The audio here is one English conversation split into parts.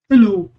Hello.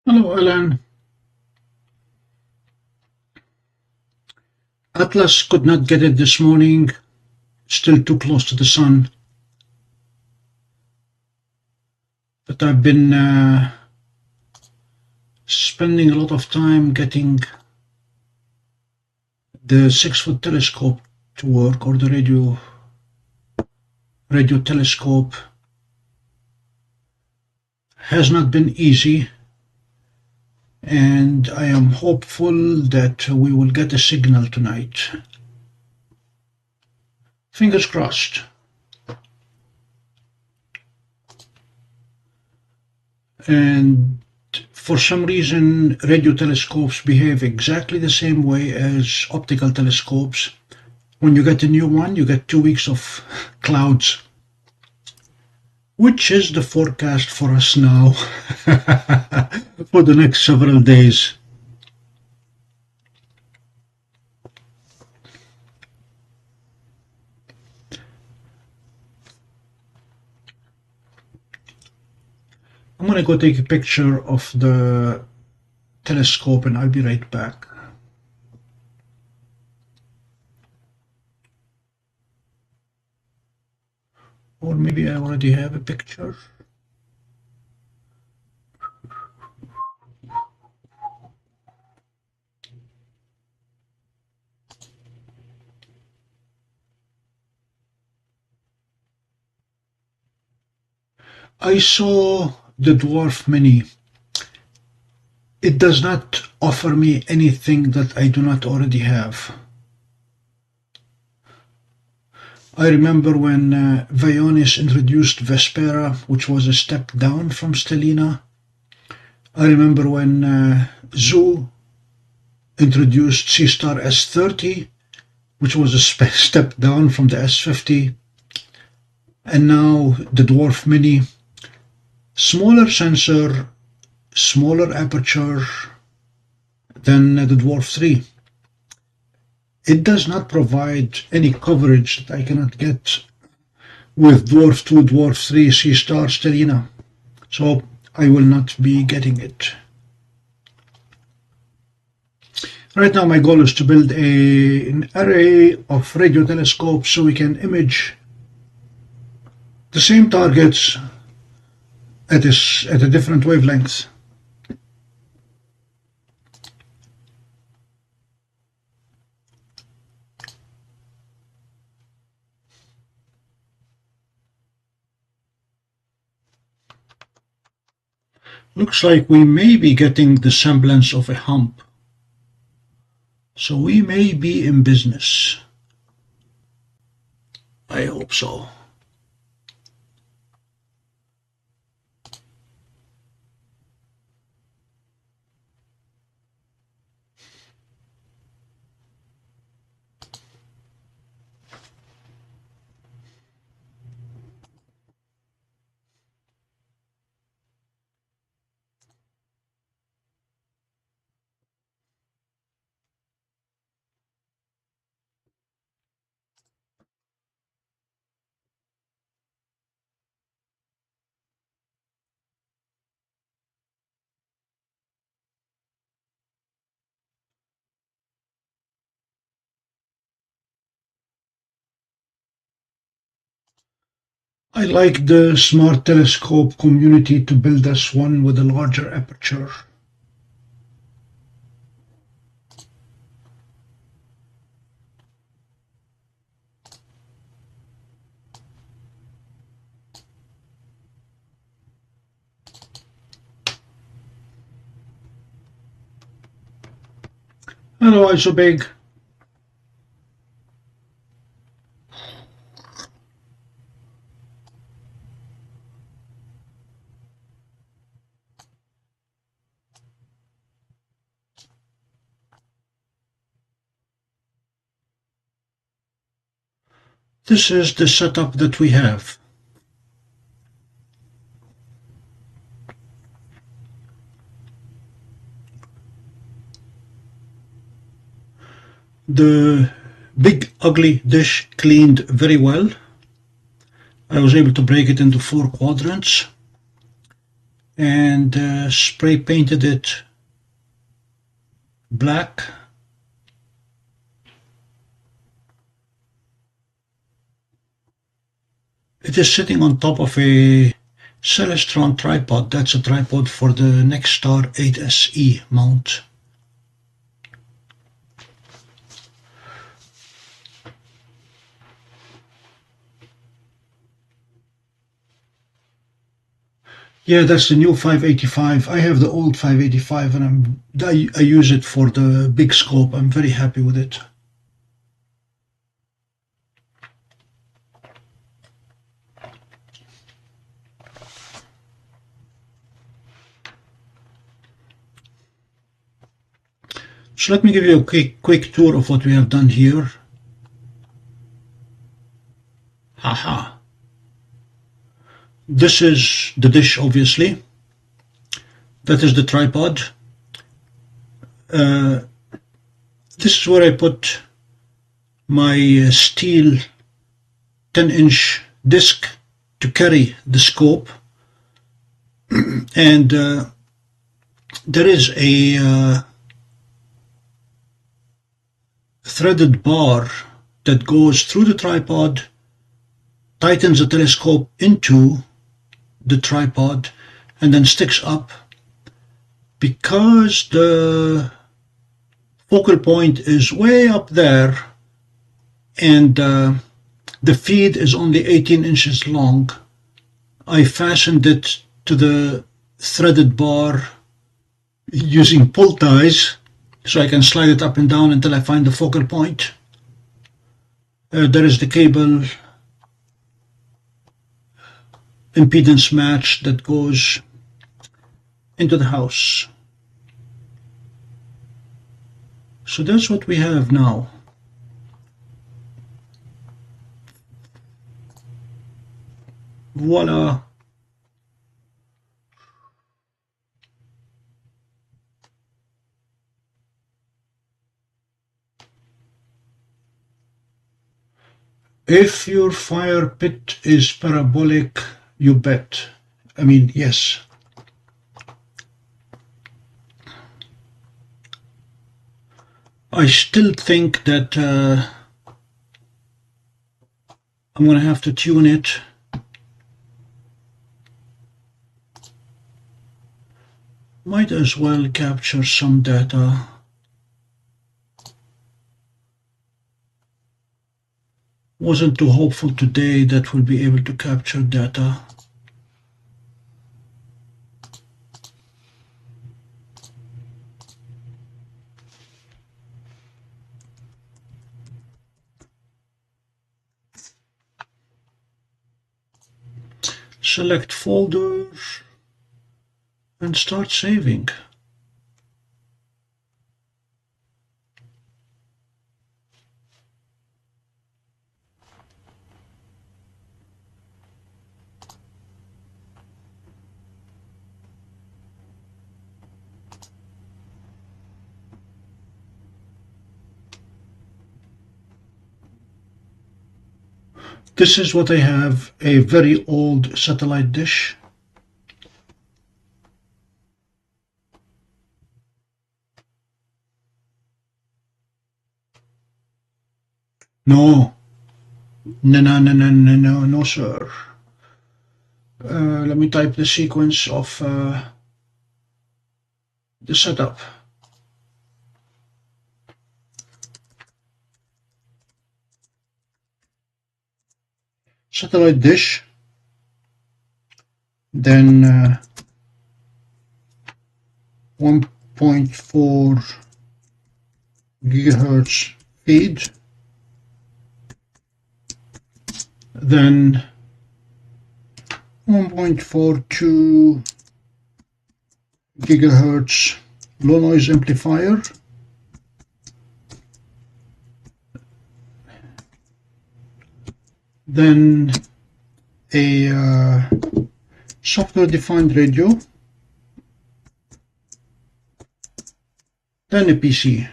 Hello, Alan. Atlas could not get it this morning. Still too close to the sun. But I've been spending a lot of time getting the 6-foot telescope to work, or the radio telescope. Has not been easy, and I am hopeful that we will get a signal tonight. Fingers crossed. And for some reason, radio telescopes behave exactly the same way as optical telescopes. When you get a new one, you get 2 weeks of clouds, which is the forecast for us now for the next several days. I'm going to go take a picture of the telescope and I'll be right back. Or maybe I already have a picture. I saw the Dwarf Mini. It does not offer me anything that I do not already have. I remember when Vaonis introduced Vespera, which was a step down from Stellina. I remember when ZWO introduced Seestar S30, which was a step down from the S50. And now the Dwarf Mini. Smaller sensor, smaller aperture than the Dwarf 3. It does not provide any coverage that I cannot get with Dwarf 2, Dwarf 3, Seestar, Stellina. So I will not be getting it. Right now my goal is to build an array of radio telescopes so we can image the same targets at a different wavelength. Looks like we may be getting the semblance of a hump. So we may be in business. I hope so. I like the smart telescope community to build us one with a larger aperture. Hello, ISO Big. This is the setup that we have. The big ugly dish cleaned very well. I was able to break it into 4 quadrants and spray painted it black. It is sitting on top of a Celestron tripod. That's a tripod for the Nexstar 8SE mount. Yeah, that's the new 585. I have the old 585 and I use it for the big scope. I'm very happy with it. So let me give you a quick tour of what we have done here. Haha. This is the dish, obviously. That is the tripod. This is where I put my steel 10-inch disc to carry the scope. And there is a threaded bar that goes through the tripod, tightens the telescope into the tripod, and then sticks up. Because the focal point is way up there and the feed is only 18 inches long, I fastened it to the threaded bar using pull ties so I can slide it up and down until I find the focal point. There is the cable impedance match that goes into the house. So that's what we have now. Voila. If your fire pit is parabolic, you bet. I mean, yes. I still think that I'm going to have to tune it. Might as well capture some data. Wasn't too hopeful today that we'll be able to capture data. select folder, and start saving. This is what I have, a very old satellite dish. No, no, sir. Let me type the sequence of the setup. Satellite dish, then 1.4 gigahertz feed, then 1.42 gigahertz low noise amplifier, then a software defined radio, then a PC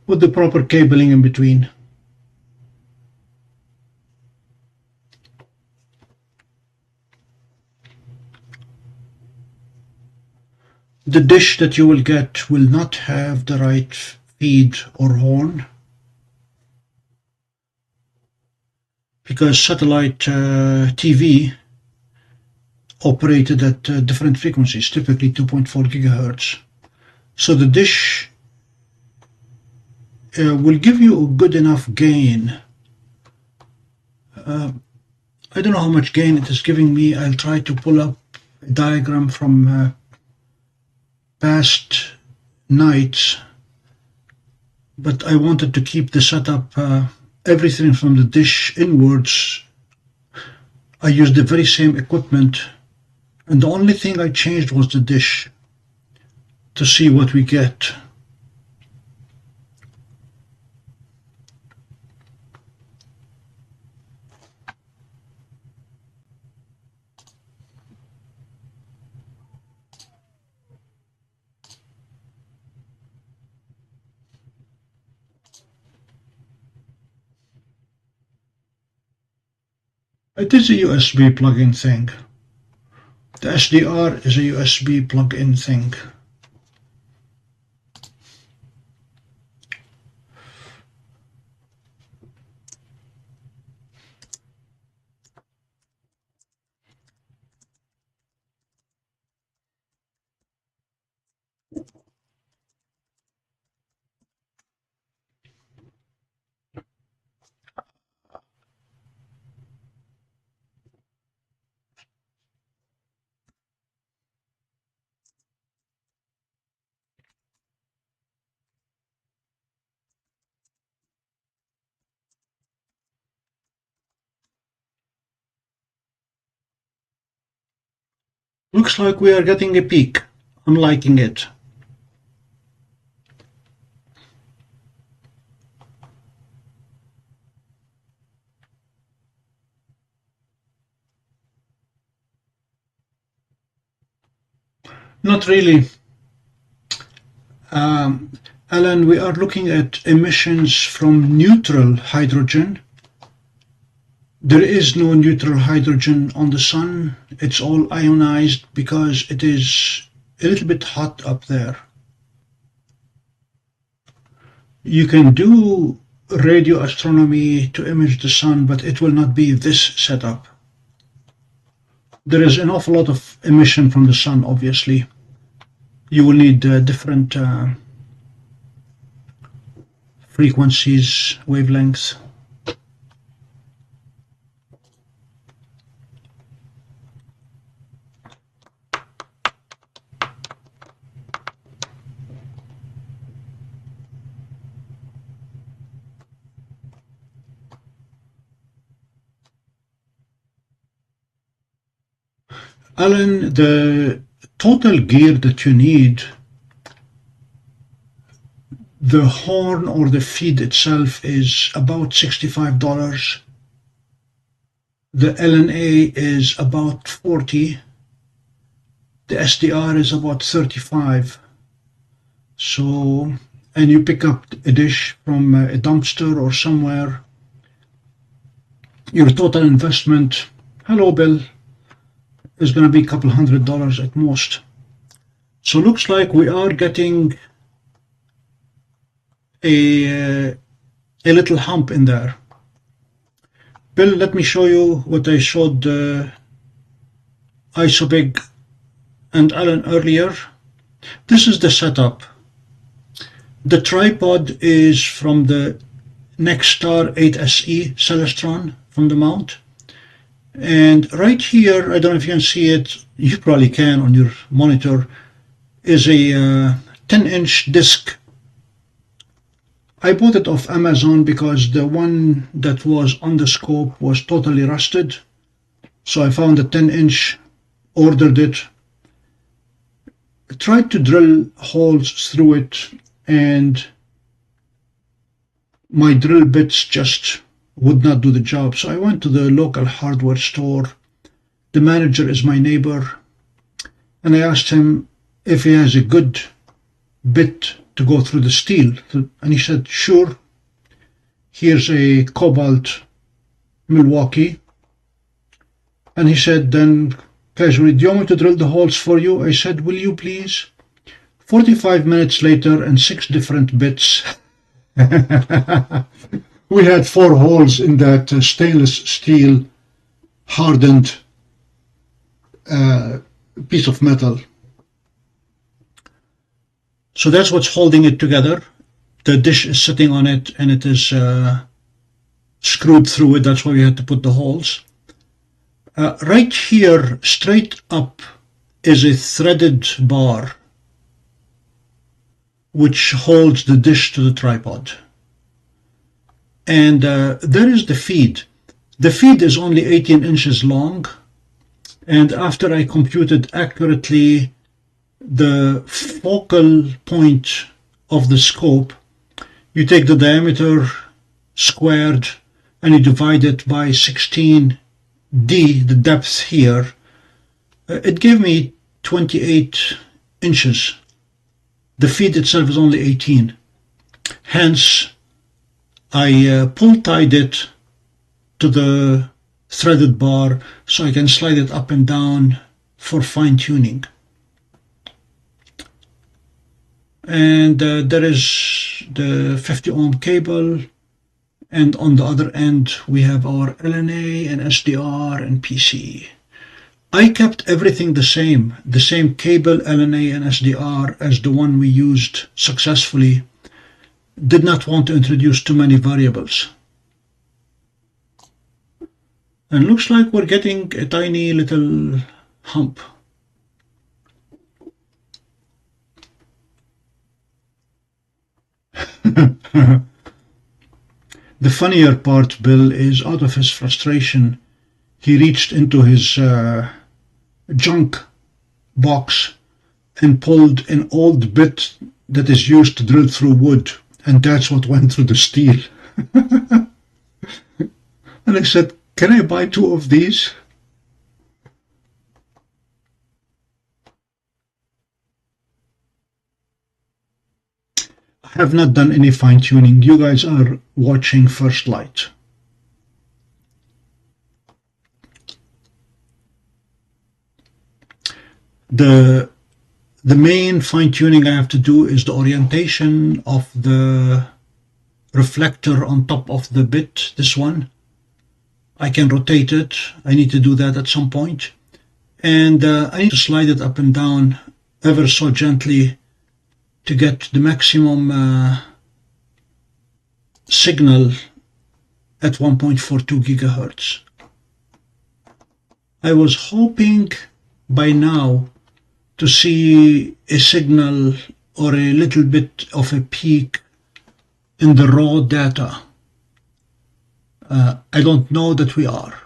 with the proper cabling in between. The dish that you will get will not have the right feed or horn, because satellite TV operated at different frequencies, typically 2.4 gigahertz. So the dish will give you a good enough gain. I don't know how much gain it is giving me. I'll try to pull up a diagram from past nights, but I wanted to keep the setup, everything from the dish inwards. I used the very same equipment, and the only thing I changed was the dish to see what we get. It is a USB plug-in thing. The SDR is a USB plug-in thing. Looks like we are getting a peak. I'm liking it. Not really. Alan, we are looking at emissions from neutral hydrogen. There is no neutral hydrogen on the sun. It's all ionized because it is a little bit hot up there. You can do radio astronomy to image the sun, but it will not be this setup. There is an awful lot of emission from the sun, obviously. You will need different frequencies, wavelengths. Alan, the total gear that you need, the horn or the feed itself is about $65. The LNA is about $40. The SDR is about $35. So, and you pick up a dish from a dumpster or somewhere, your total investment, hello Bill, is going to be a couple $100 at most. So looks like we are getting a little hump in there. Bill, let me show you what I showed Isobig and Alan earlier. This is the setup. The tripod is from the Nexstar 8SE Celestron from the mount. And right here, I don't know if you can see it, you probably can on your monitor, is a 10-inch disc. I bought it off Amazon because the one that was on the scope was totally rusted. So I found a 10-inch, ordered it, tried to drill holes through it, and my drill bits just would not do the job. So I went to the local hardware store. The manager is my neighbor, and I asked him if he has a good bit to go through the steel, and he said sure. Here's a Cobalt Milwaukee, and he said then casually, do you want me to drill the holes for you? I said, will you please? 45 minutes later and 6 different bits. We had 4 holes in that stainless steel hardened piece of metal. So that's what's holding it together. The dish is sitting on it and it is screwed through it. That's why we had to put the holes. Right here, straight up, is a threaded bar which holds the dish to the tripod. And there is the feed. The feed is only 18 inches long, and after I computed accurately the focal point of the scope, you take the diameter squared and you divide it by 16D, the depth here. It gave me 28 inches. The feed itself is only 18. Hence, I pull-tied it to the threaded bar so I can slide it up and down for fine-tuning. And there is the 50 ohm cable, and on the other end we have our LNA and SDR and PC. I kept everything the same cable, LNA and SDR as the one we used successfully. Did not want to introduce too many variables. And looks like we're getting a tiny little hump. The funnier part, Bill, is out of his frustration, he reached into his junk box and pulled an old bit that is used to drill through wood, and that's what went through the steel. And I said, can I buy 2 of these? I have not done any fine-tuning. You guys are watching First Light. The main fine-tuning I have to do is the orientation of the reflector on top of the bit, this one. I can rotate it. I need to do that at some point. And I need to slide it up and down ever so gently to get the maximum signal at 1.42 gigahertz. I was hoping by now to see a signal or a little bit of a peak in the raw data. I don't know that we are.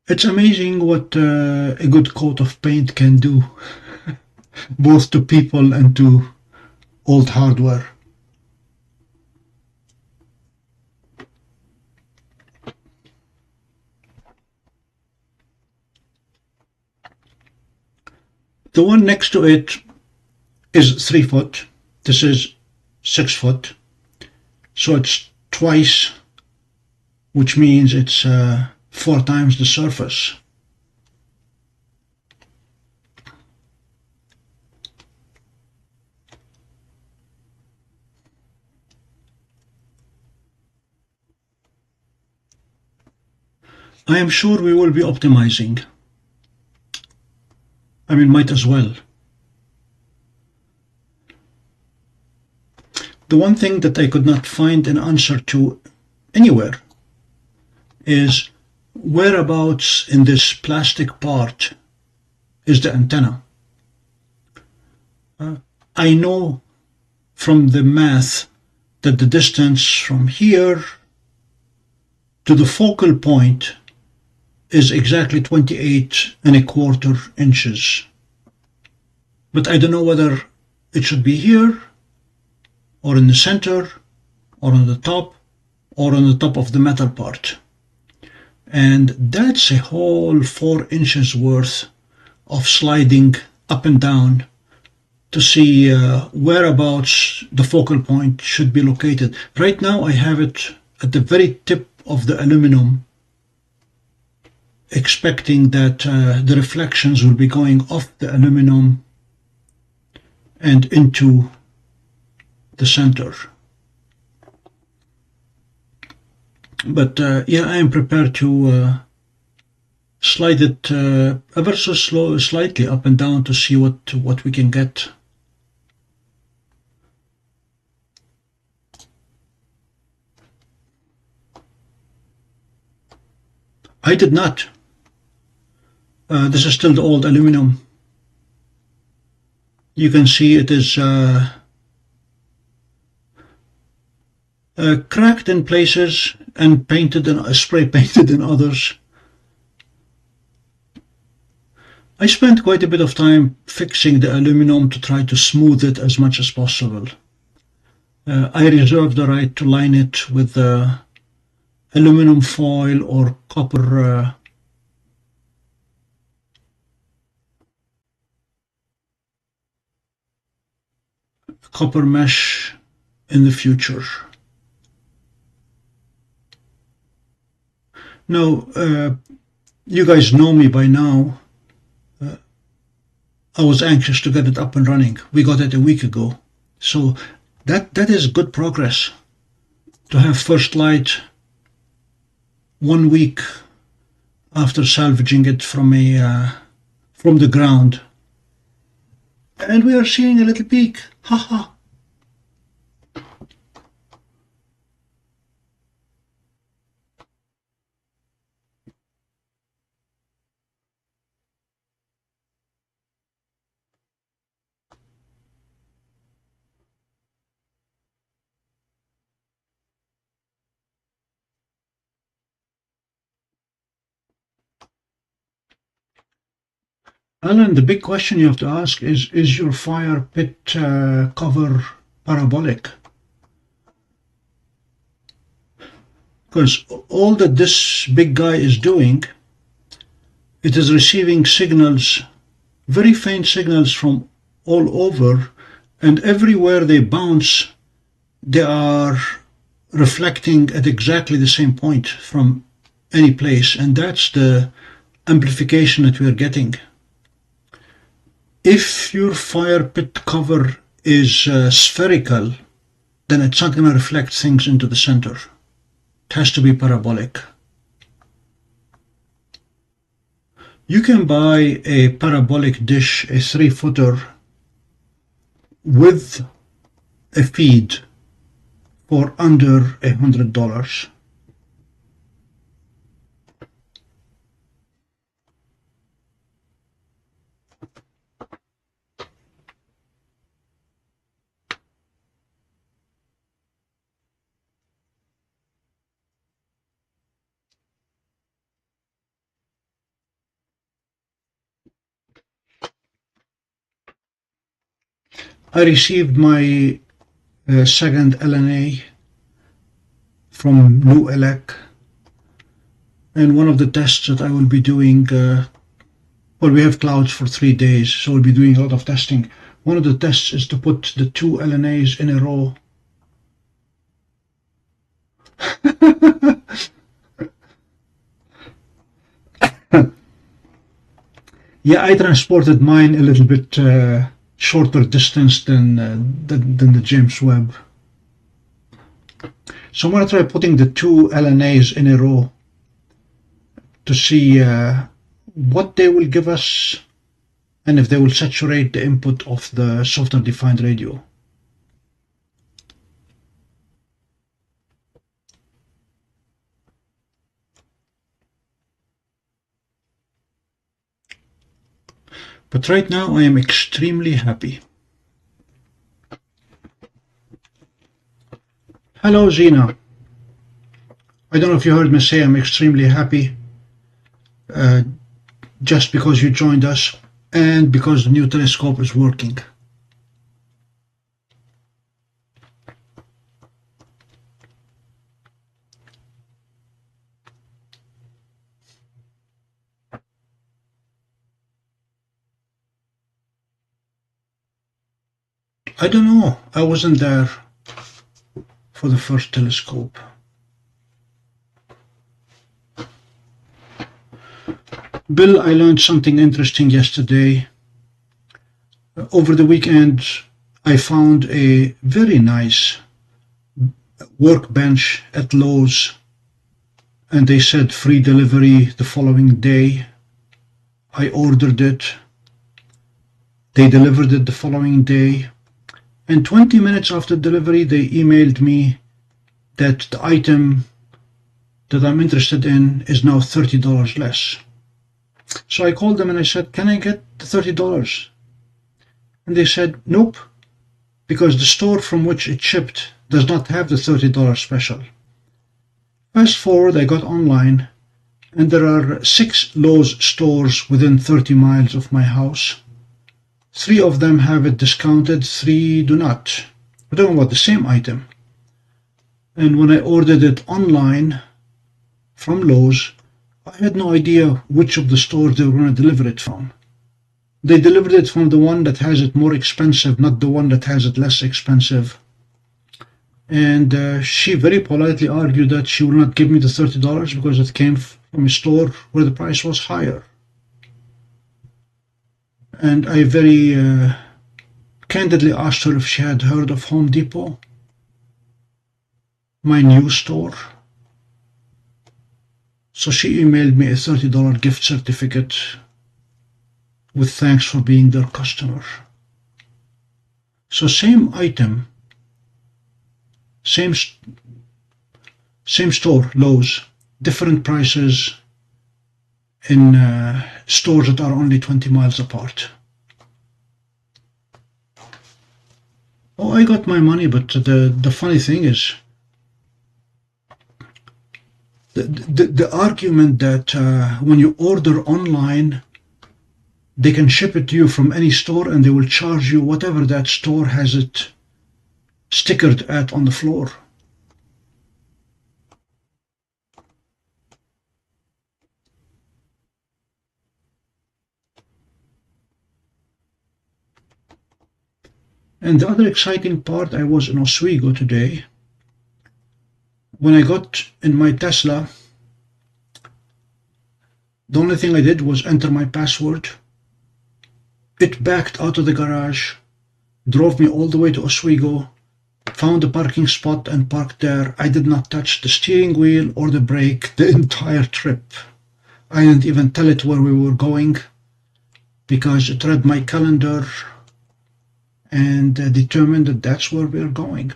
It's amazing what a good coat of paint can do, both to people and to old hardware. The one next to it is 3 foot. This is 6 foot. So it's twice, which means it's 4 times the surface. I am sure we will be optimizing. I mean, might as well. The one thing that I could not find an answer to anywhere is whereabouts in this plastic part is the antenna. I know from the math that the distance from here to the focal point is exactly 28¼ inches. But I don't know whether it should be here, or in the center, or on the top, or on the top of the metal part. And that's a whole 4 inches worth of sliding up and down to see whereabouts the focal point should be located. Right now I have it at the very tip of the aluminum, expecting that the reflections will be going off the aluminum and into the center. But yeah, I am prepared to slide it ever so slightly up and down to see what we can get. I did not. This is still the old aluminum. You can see it is cracked in places and painted and spray painted in others. I spent quite a bit of time fixing the aluminum to try to smooth it as much as possible. I reserve the right to line it with aluminum foil or copper mesh in the future. Now, you guys know me by now. I was anxious to get it up and running. We got it a week ago. So that is good progress. To have first light 1 week after salvaging it from the ground. And we are seeing a little peak. Haha. Alan, the big question you have to ask is your fire pit cover parabolic? Because all that this big guy is doing, it is receiving signals, very faint signals from all over, and everywhere they bounce, they are reflecting at exactly the same point from any place, and that's the amplification that we are getting. If your fire pit cover is spherical, then it's not going to reflect things into the center. It has to be parabolic. You can buy a parabolic dish, a 3-footer, with a feed for under $100. I received my second LNA from New Elec, and one of the tests that I will be doing, well, we have clouds for 3 days, so we'll be doing a lot of testing. One of the tests is to put the 2 LNAs in a row. Yeah, I transported mine a little bit shorter distance than the James Webb. So I'm going to try putting the 2 LNAs in a row to see what they will give us and if they will saturate the input of the software defined radio. But right now I am extremely happy. Hello Zena. I don't know if you heard me say I'm extremely happy just because you joined us and because the new telescope is working. I don't know, I wasn't there for the first telescope. Bill, I learned something interesting yesterday. Over the weekend, I found a very nice workbench at Lowe's, and they said free delivery the following day. I ordered it. They delivered it the following day. And 20 minutes after delivery, they emailed me that the item that I'm interested in is now $30 less. So I called them and I said, can I get the $30? And they said, nope, because the store from which it shipped does not have the $30 special. Fast forward, I got online, and there are 6 Lowe's stores within 30 miles of my house. 3 of them have it discounted, 3 do not. We're talking about the same item. And when I ordered it online from Lowe's, I had no idea which of the stores they were going to deliver it from. They delivered it from the one that has it more expensive, not the one that has it less expensive. And she very politely argued that she would not give me the $30 because it came from a store where the price was higher. And I very candidly asked her if she had heard of Home Depot, my new store. So she emailed me a $30 gift certificate with thanks for being their customer. So same item, same store, Lowe's, different prices in stores that are only 20 miles apart. Oh, I got my money, but the funny thing is, the argument that when you order online, they can ship it to you from any store and they will charge you whatever that store has it stickered at on the floor. And the other exciting part, I was in Oswego today. When I got in my Tesla, the only thing I did was enter my password. It backed out of the garage, drove me all the way to Oswego, found a parking spot and parked there. I did not touch the steering wheel or the brake the entire trip. I didn't even tell it where we were going because it read my calendar and determined that that's where we're going.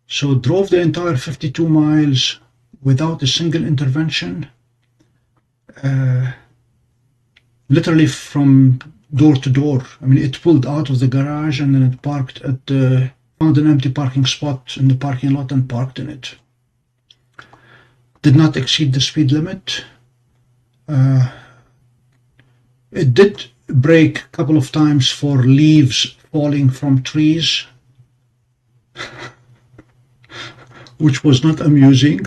So drove the entire 52 miles without a single intervention, literally from door to door. I mean, it pulled out of the garage and then it parked at found an empty parking spot in the parking lot and parked in it. Did not exceed the speed limit. It did brake a couple of times for leaves falling from trees, which was not amusing.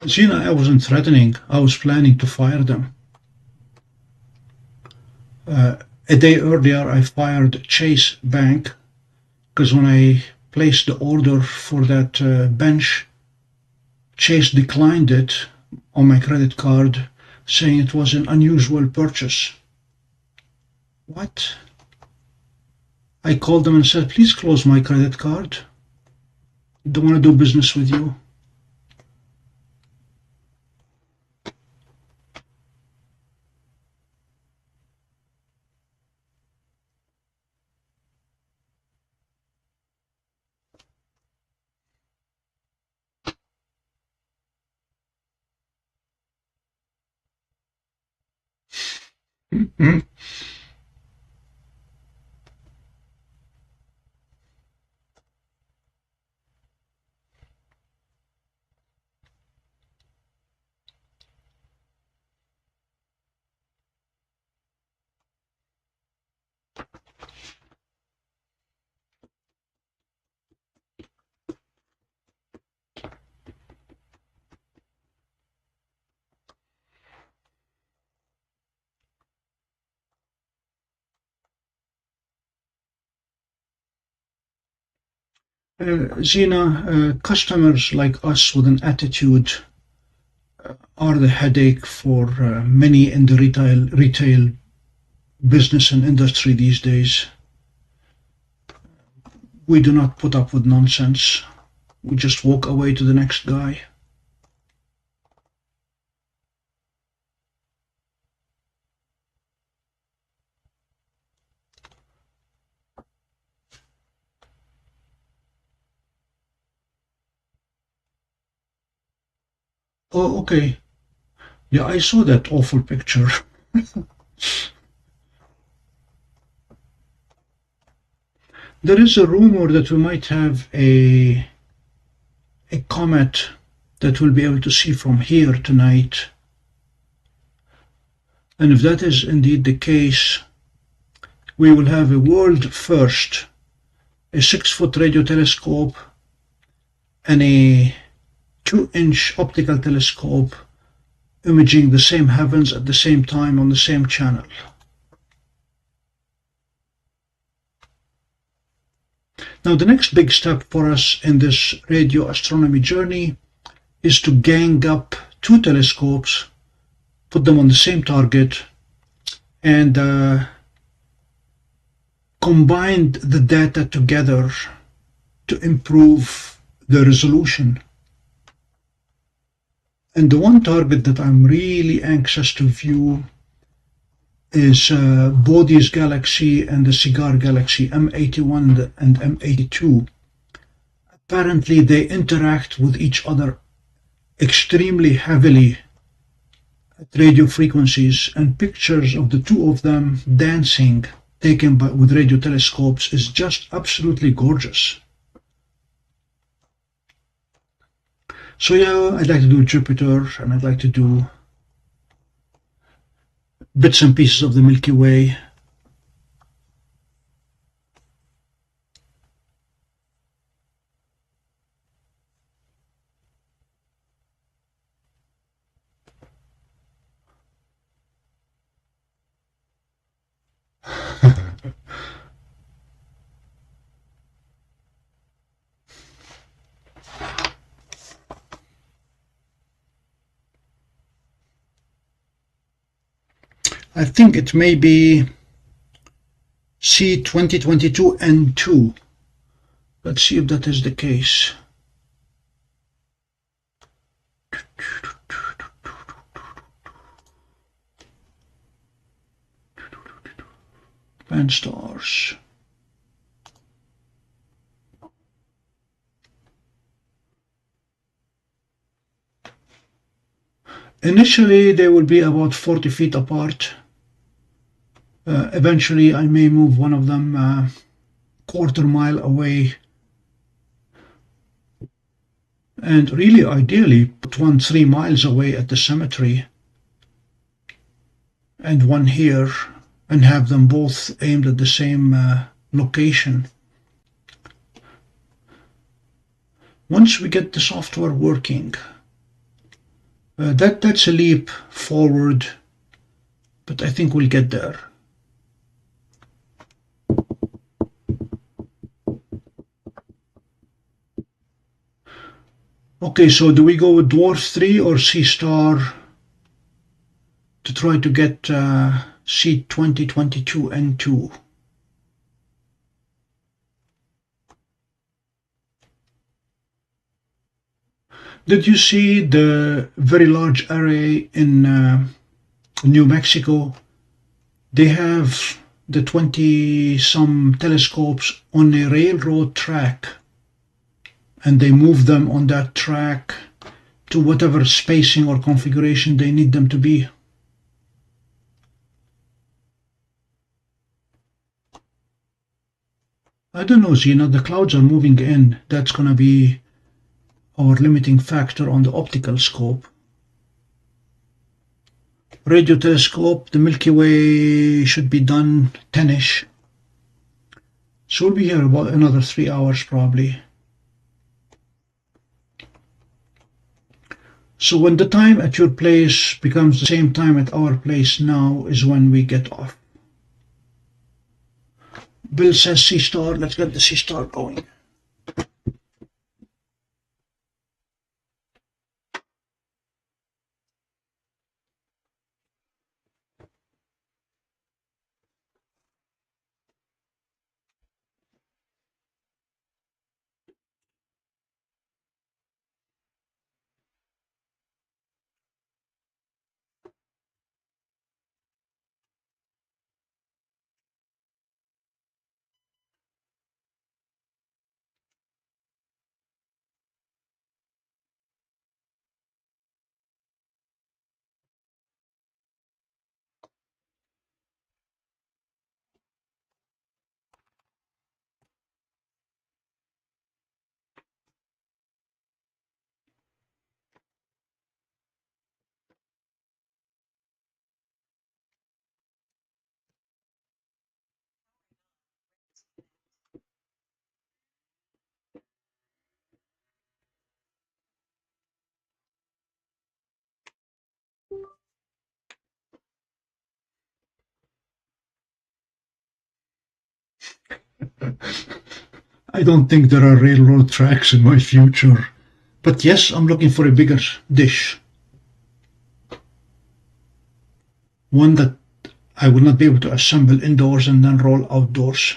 Zena, I wasn't threatening, I was planning to fire them. A day earlier, I fired Chase Bank because when I placed the order for that bench, Chase declined it on my credit card, saying it was an unusual purchase. What? I called them and said, please close my credit card. Don't want to do business with you. Mm-hmm. Zena, customers like us with an attitude are the headache for many in the retail business and industry these days. We do not put up with nonsense. We just walk away to the next guy. Oh, okay. Yeah, I saw that awful picture. There is a rumor that we might have a comet that we'll be able to see from here tonight. And if that is indeed the case, we will have a world first, a 6-foot radio telescope and a 2-inch optical telescope imaging the same heavens at the same time on the same channel. Now, the next big step for us in this radio astronomy journey is to gang up 2 telescopes, put them on the same target, and combine the data together to improve the resolution. And the one target that I'm really anxious to view is Bode's galaxy and the Cigar galaxy M81 and M82. Apparently they interact with each other extremely heavily at radio frequencies, and pictures of the 2 of them dancing taken with radio telescopes is just absolutely gorgeous. So yeah, I'd like to do Jupiter, and I'd like to do bits and pieces of the Milky Way. I think it may be C2022N2. Let's see if that is the case. Band stars. Initially, they will be about 40 feet apart. Eventually, I may move one of them quarter-mile away. And really, ideally, put one 3 miles away at the cemetery and one here, and have them both aimed at the same location. Once we get the software working, that's a leap forward, but I think we'll get there. Okay, so do we go with Dwarf 3 or Seestar to try to get C2022N2? Did you see the very large array in New Mexico? They have the 20-some telescopes on a railroad track, and they move them on that track to whatever spacing or configuration they need them to be. I don't know, Zena, the clouds are moving in. That's going to be our limiting factor on the optical scope. Radio telescope, the Milky Way should be done 10-ish. So we'll be here about another 3 hours probably. So when the time at your place becomes the same time at our place now is when we get off. Bill says Seestar. Let's get the Seestar going. I don't think there are railroad tracks in my future. But yes, I'm looking for a bigger dish. One that I will not be able to assemble indoors and then roll outdoors.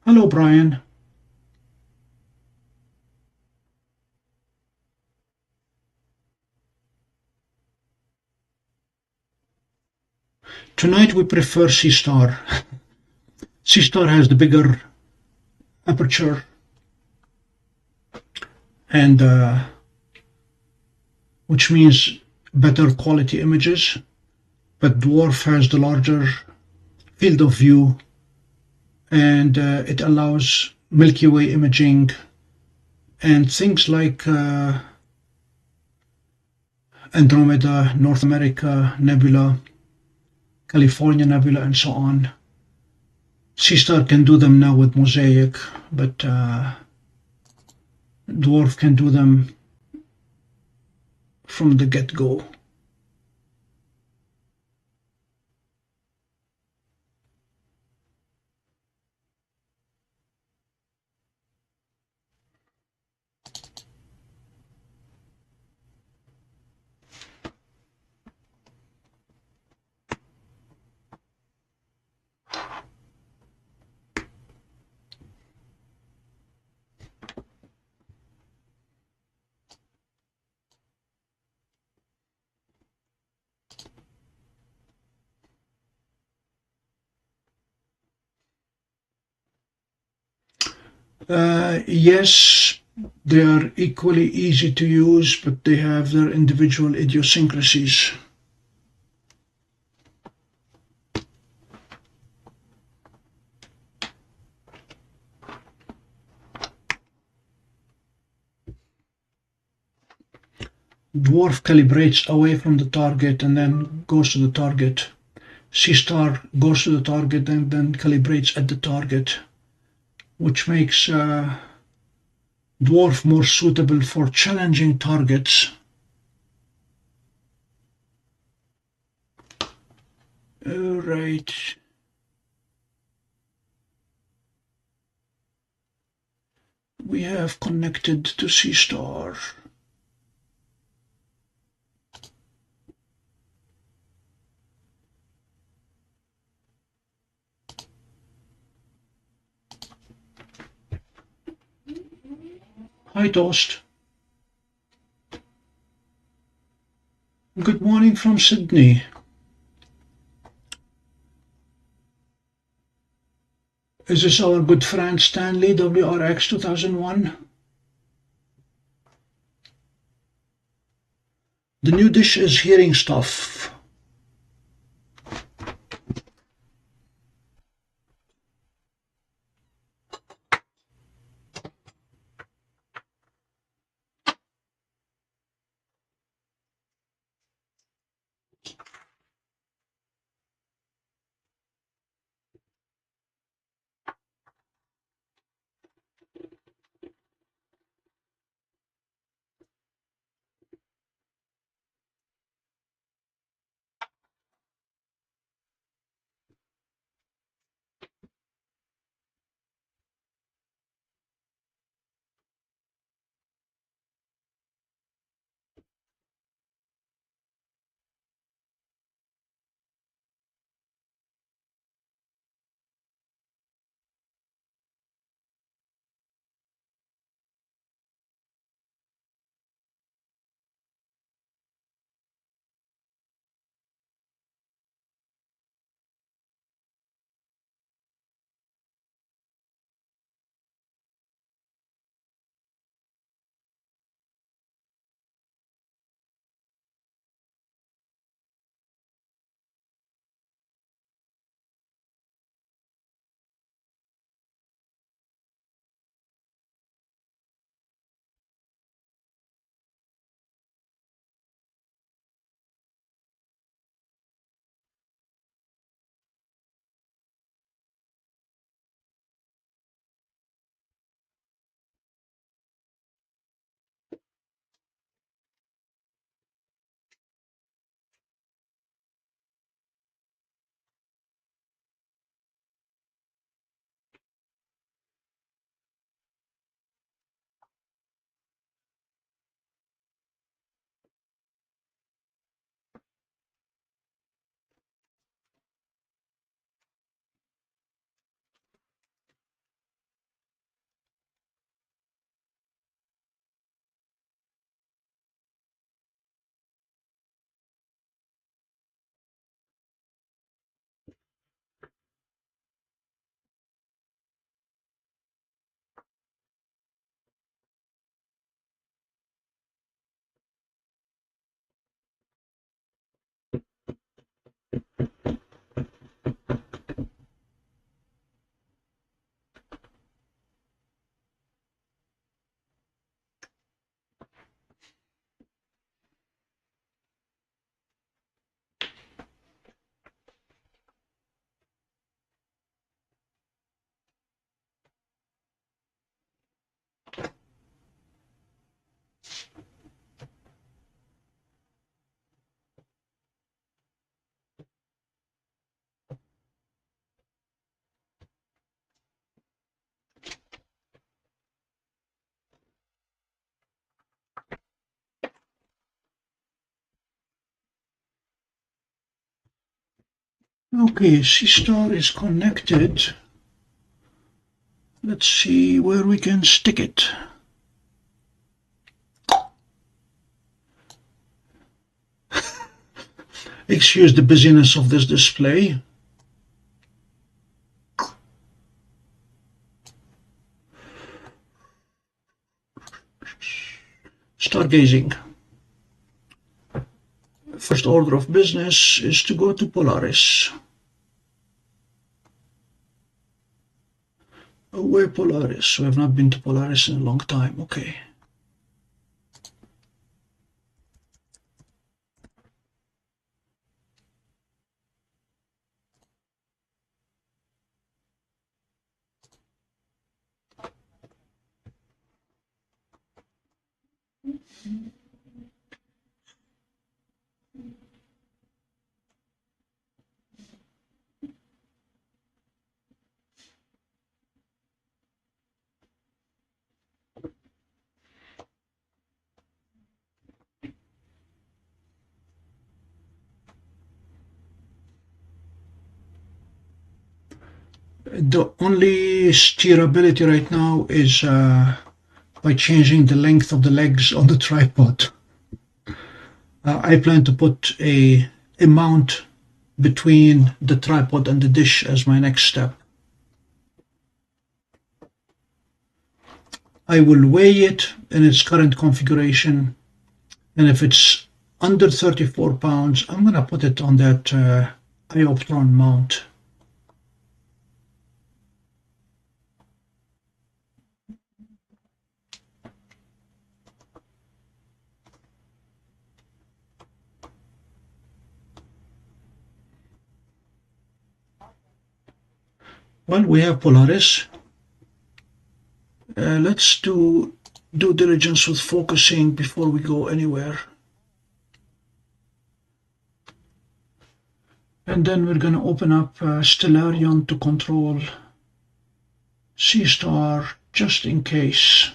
Hello, Brian. Tonight we prefer Seestar. Seestar has the bigger aperture and which means better quality images, but Dwarf has the larger field of view, and it allows Milky Way imaging and things like Andromeda, North America Nebula, California Nebula, and so on. Seestar can do them now with Mosaic, but Dwarf can do them from the get-go. Yes, they are equally easy to use, but they have their individual idiosyncrasies. DWARF calibrates away from the target and then goes to the target. Seestar goes to the target and then calibrates at the target, which makes DWARF more suitable for challenging targets. Right. We have connected to Seestar. Hi, Toast. Good morning from Sydney. Is this our good friend Stanley, WRX 2001? The new dish is hearing stuff. Okay, Seestar is connected. Let's see where we can stick it. Excuse the busyness of this display. Stargazing. First order of business is to go to Polaris. Where Polaris? We have not been to Polaris in a long time. Okay. The only steerability right now is by changing the length of the legs on the tripod. I plan to put a mount between the tripod and the dish as my next step. I will weigh it in its current configuration, and if it's under 34 pounds, I'm going to put it on that Ioptron mount. Well, we have Polaris. Let's do due diligence with focusing before we go anywhere. And then we're going to open up Stellarion to control Seestar just in case.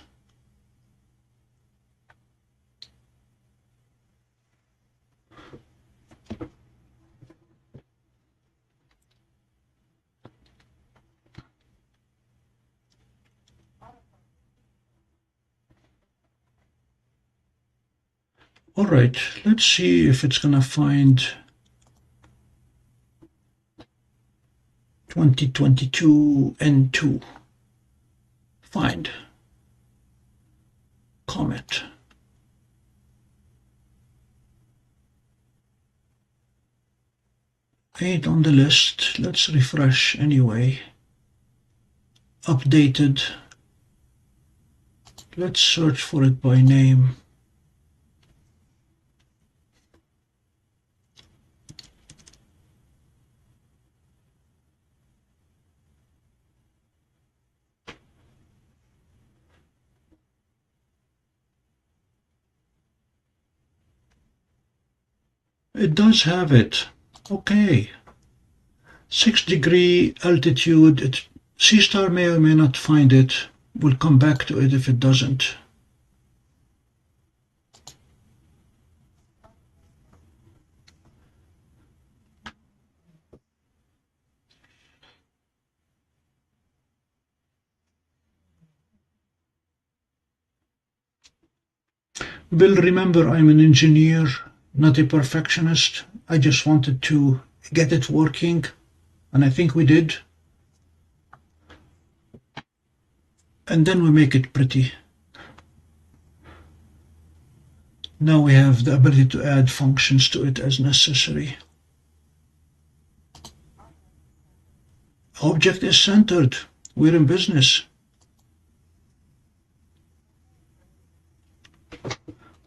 All right, let's see if it's going to find 2022 N2. Find comet. Ain't on the list. Let's refresh anyway. Updated. Let's search for it by name. It does have it. Okay. 6-degree altitude. Seestar may or may not find it. We'll come back to it if it doesn't. Bill, remember, I'm an engineer, not a perfectionist. I just wanted to get it working, and I think we did. And then we make it pretty. Now we have the ability to add functions to it as necessary. Object is centered. We're in business.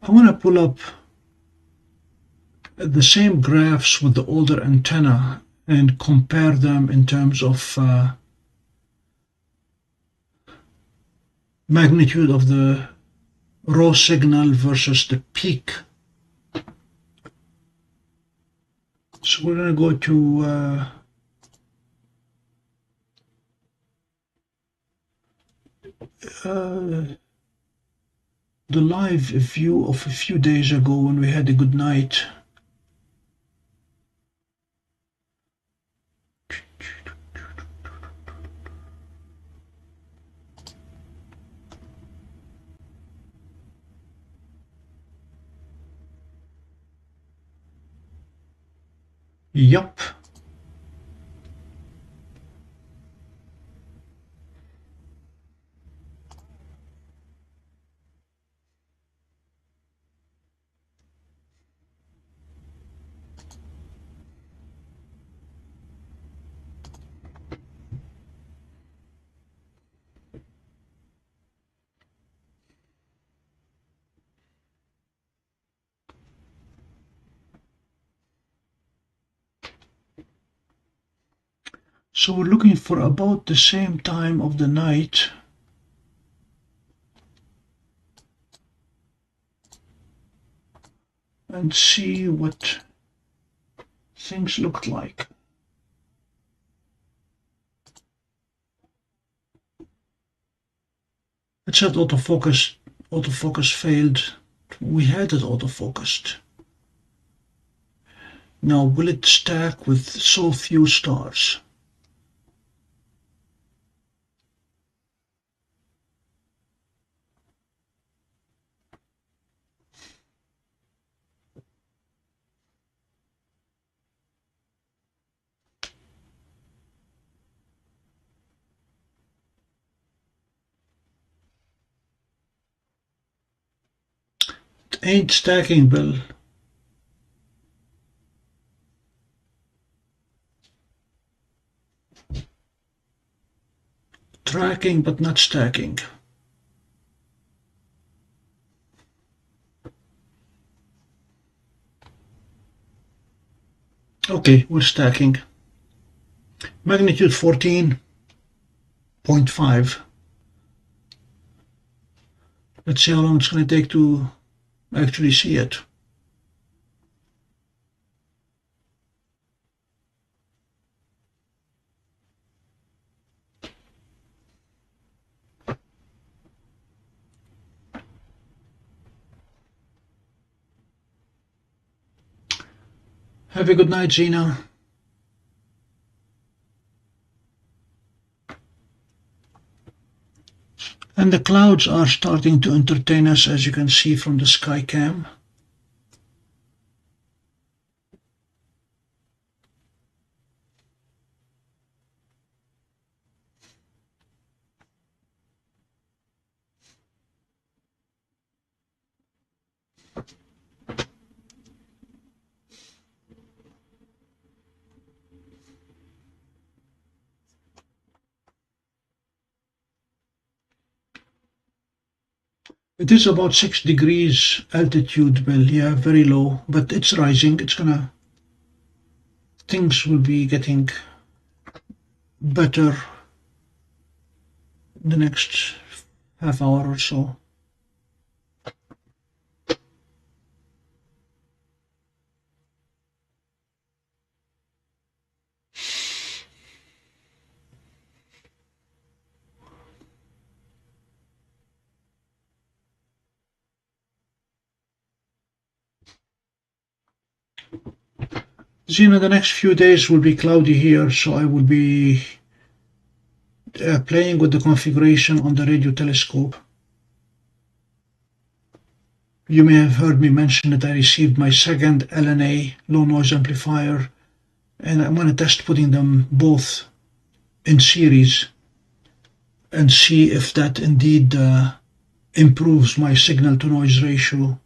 I want to pull up the same graphs with the older antenna and compare them in terms of magnitude of the raw signal versus the peak. So we're going to go to the live view of a few days ago when we had a good night. Yup. So we're looking for about the same time of the night. and see what things looked like. It said autofocus failed. We had it autofocused. Now, will it stack with so few stars? It ain't stacking, Bill. Tracking, but not stacking. Okay, we're stacking. Magnitude 14.5. Let's see how long it's going to take to actually see it. Have a good night, Zena. And the clouds are starting to entertain us, as you can see from the sky cam. It is about 6 degrees altitude, Bill. Yeah, very low, but it's rising. Things will be getting better in the next half hour or so. Zena, the next few days will be cloudy here, so I will be playing with the configuration on the radio telescope. You may have heard me mention that I received my second LNA, low noise amplifier, and I'm going to test putting them both in series and see if that indeed improves my signal to noise ratio,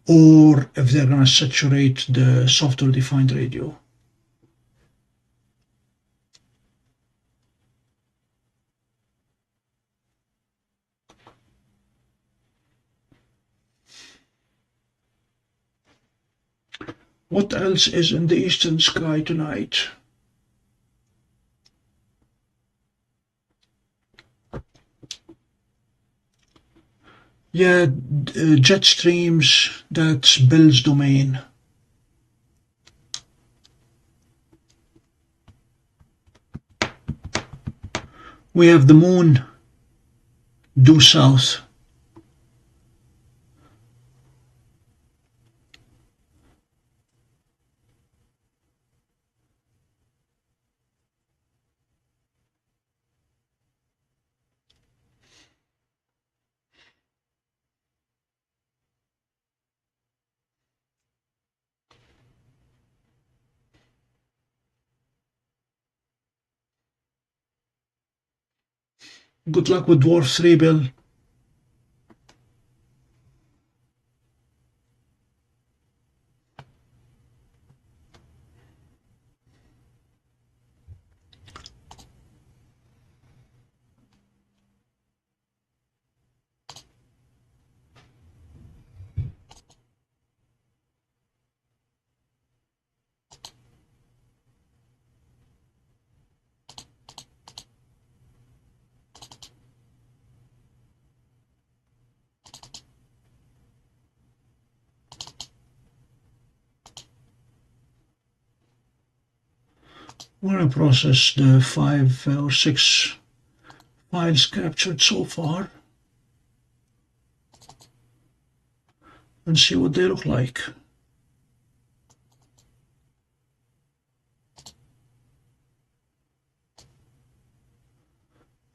or if they're going to saturate the software defined radio. What else is in the eastern sky tonight? Yeah, jet streams, that's Bill's domain. We have the moon due south. Good luck with Dwarf 3, Bill. We're going to process the 5 or 6 files captured so far and see what they look like.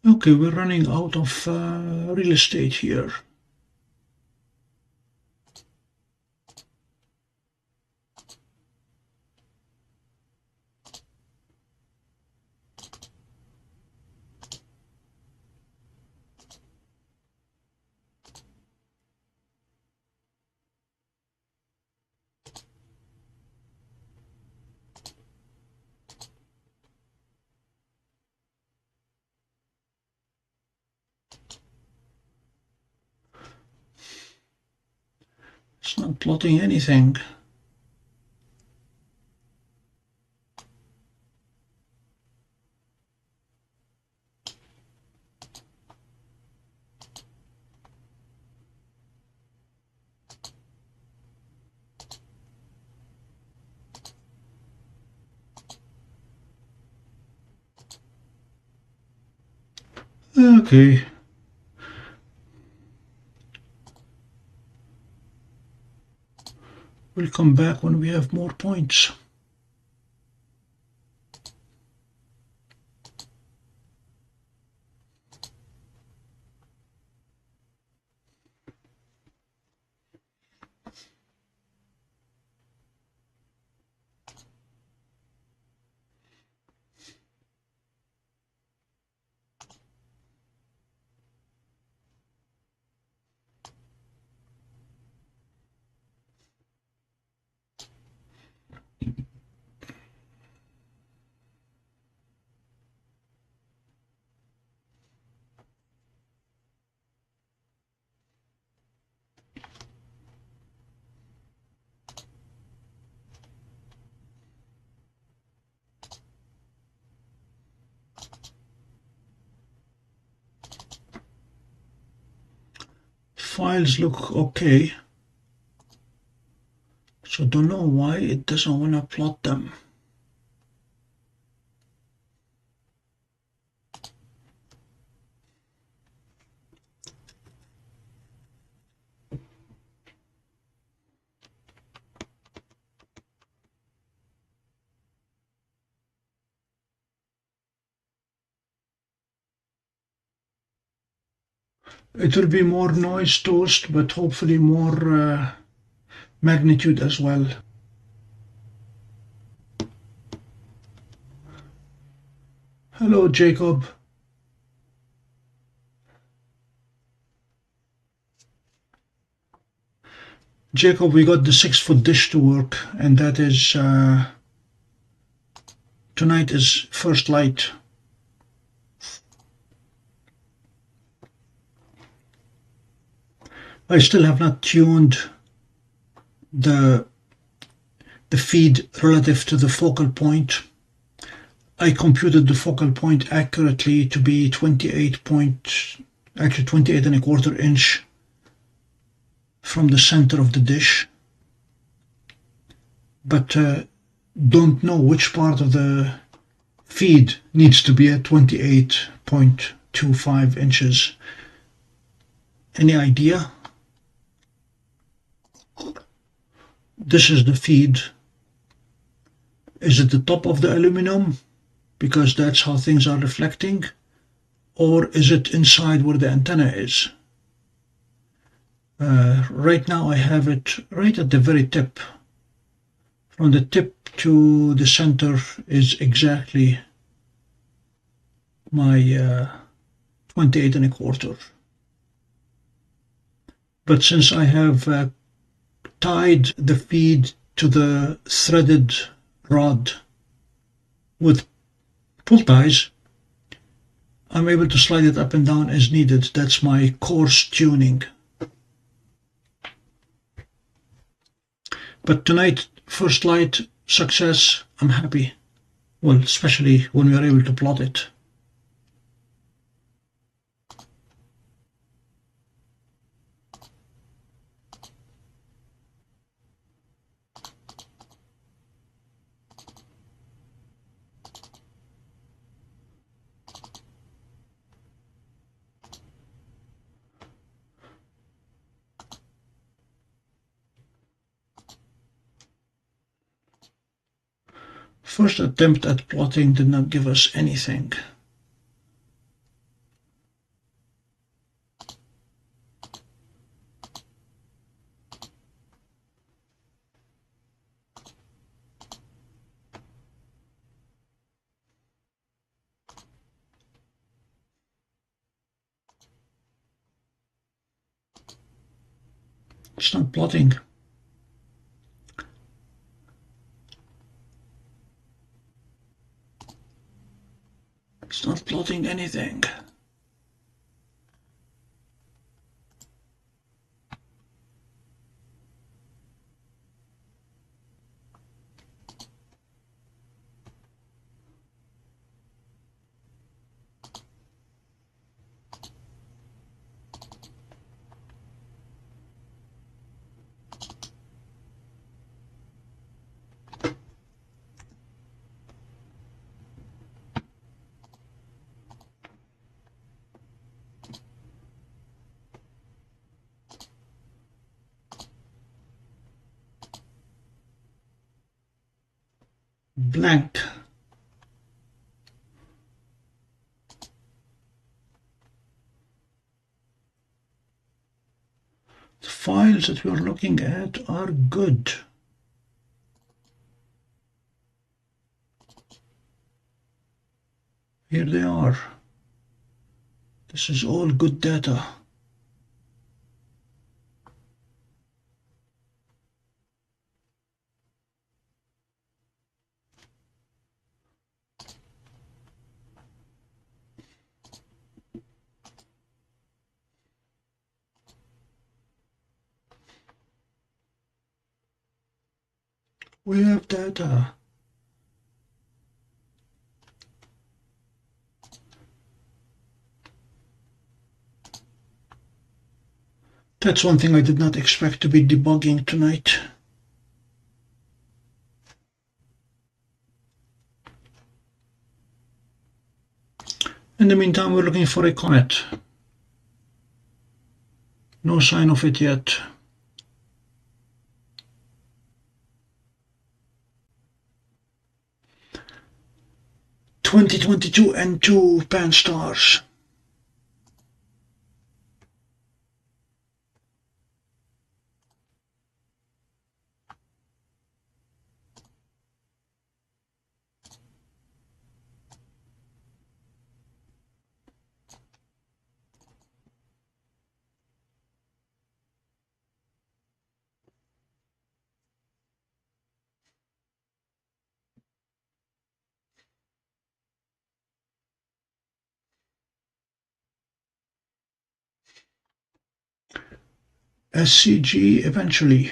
Okay, we're running out of real estate here. It's not plotting anything. Okay. We'll come back when we have more points. Files look okay, so don't know why it doesn't want to plot them. It will be more noise toast, but hopefully more magnitude as well. Hello, Jacob. Jacob, we got the 6-foot dish to work, and that is tonight is first light. I still have not tuned the feed relative to the focal point. I computed the focal point accurately to be 28.25 inch from the center of the dish, but don't know which part of the feed needs to be at 28.25 inches. Any idea? This is the feed. Is it the top of the aluminum, because that's how things are reflecting, or is it inside where the antenna is? Right now I have it right at the very tip. From the tip to the center is exactly my 28.25. But since I have tied the feed to the threaded rod with pull ties, I'm able to slide it up and down as needed. That's my coarse tuning. But tonight, first light, success, I'm happy. Well, especially when we are able to plot it. first attempt at plotting did not give us anything. It's not plotting. It's not plotting anything. Blank. The files that we are looking at are good. Here they are. This is all good data. We have data. That's one thing I did not expect to be debugging tonight. In the meantime, we're looking for a comet. No sign of it yet. (2022) and 2 pan stars. SCG eventually.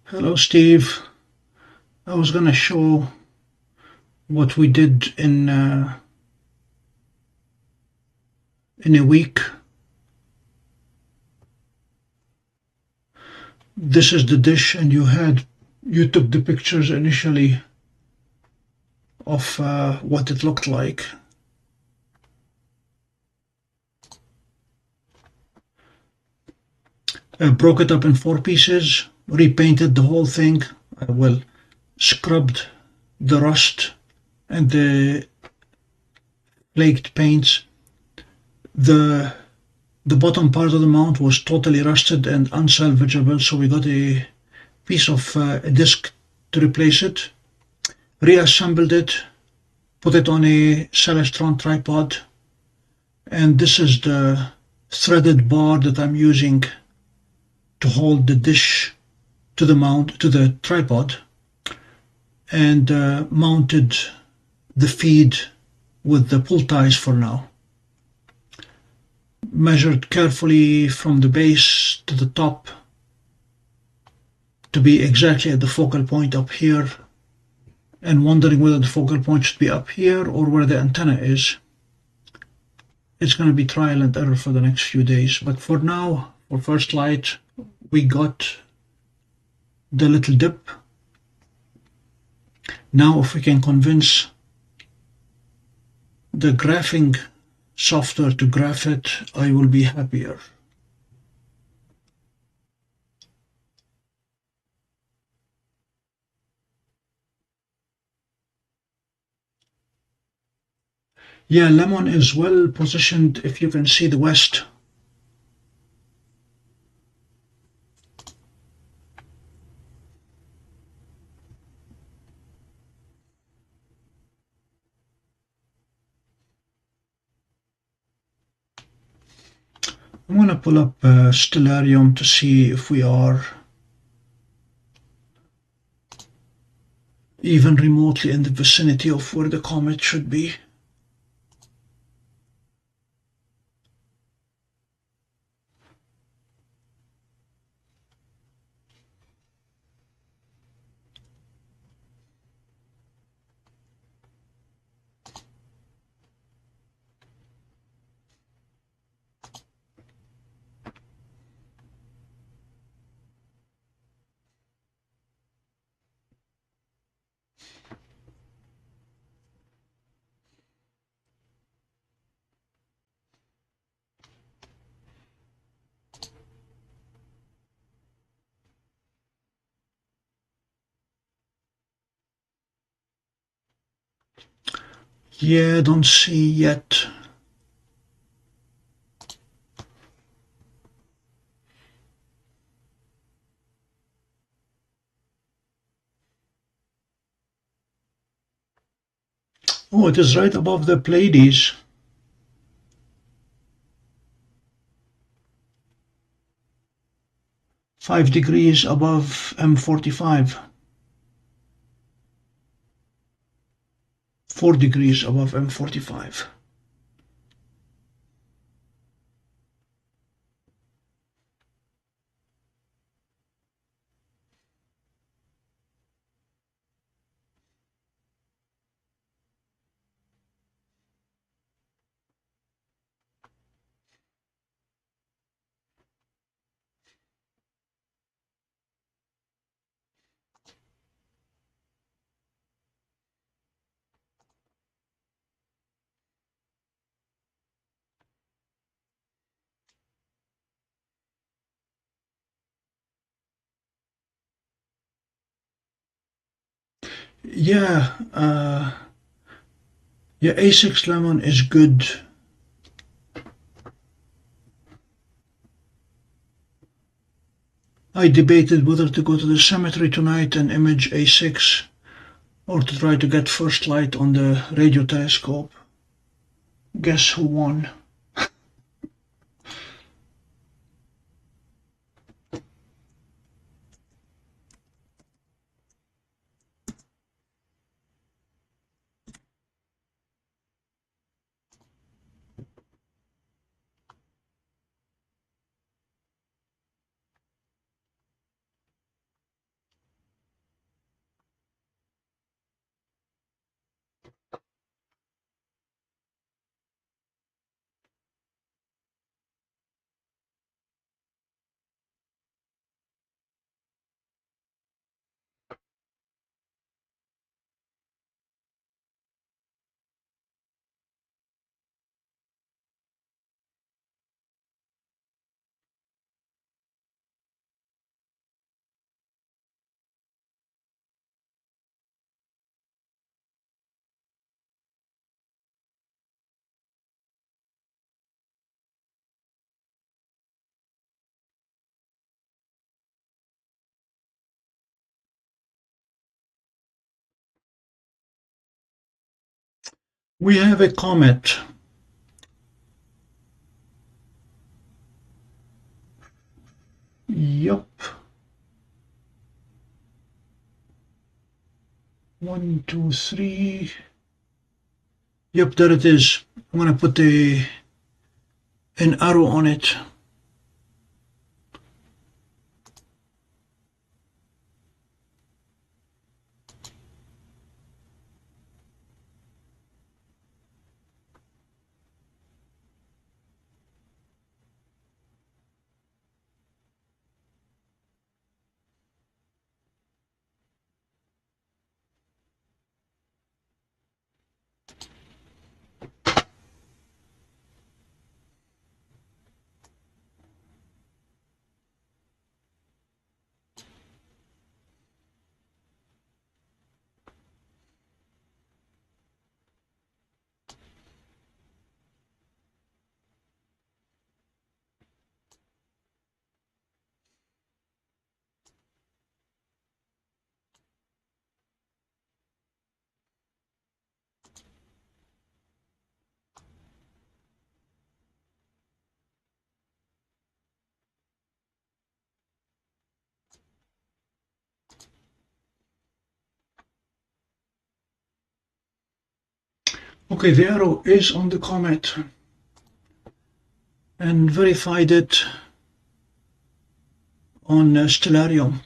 Hello, Steve. I was gonna show what we did in a week. This is the dish, and you took the pictures initially of what it looked like. Broke it up in 4 pieces, repainted the whole thing, well, scrubbed the rust and the flaked paints. The bottom part of the mount was totally rusted and unsalvageable, so we got a piece of a disc to replace it, reassembled it, put it on a Celestron tripod, and this is the threaded bar that I'm using to hold the dish to the tripod, and mounted the feed with the pull ties for now. Measured carefully from the base to the top to be exactly at the focal point up here, and wondering whether the focal point should be up here or where the antenna is. It's going to be trial and error for the next few days, but for now, for first light, we got the little dip. Now if we can convince the graphing software to graph it, I will be happier. Yeah, Lemon is well positioned if you can see the west. I'm going to pull up Stellarium to see if we are even remotely in the vicinity of where the comet should be. Yeah, don't see yet. Oh, it is right above the Pleiades. Five degrees above M45. 4 degrees above M45. Yeah, yeah, A6 Lemon is good. I debated whether to go to the cemetery tonight and image A6 or to try to get first light on the radio telescope. Guess who won? We have a comet. Yup. 1, 2, 3. Yep, there it is. I'm going to put an arrow on it. Okay, the arrow is on the comet and verified it on Stellarium.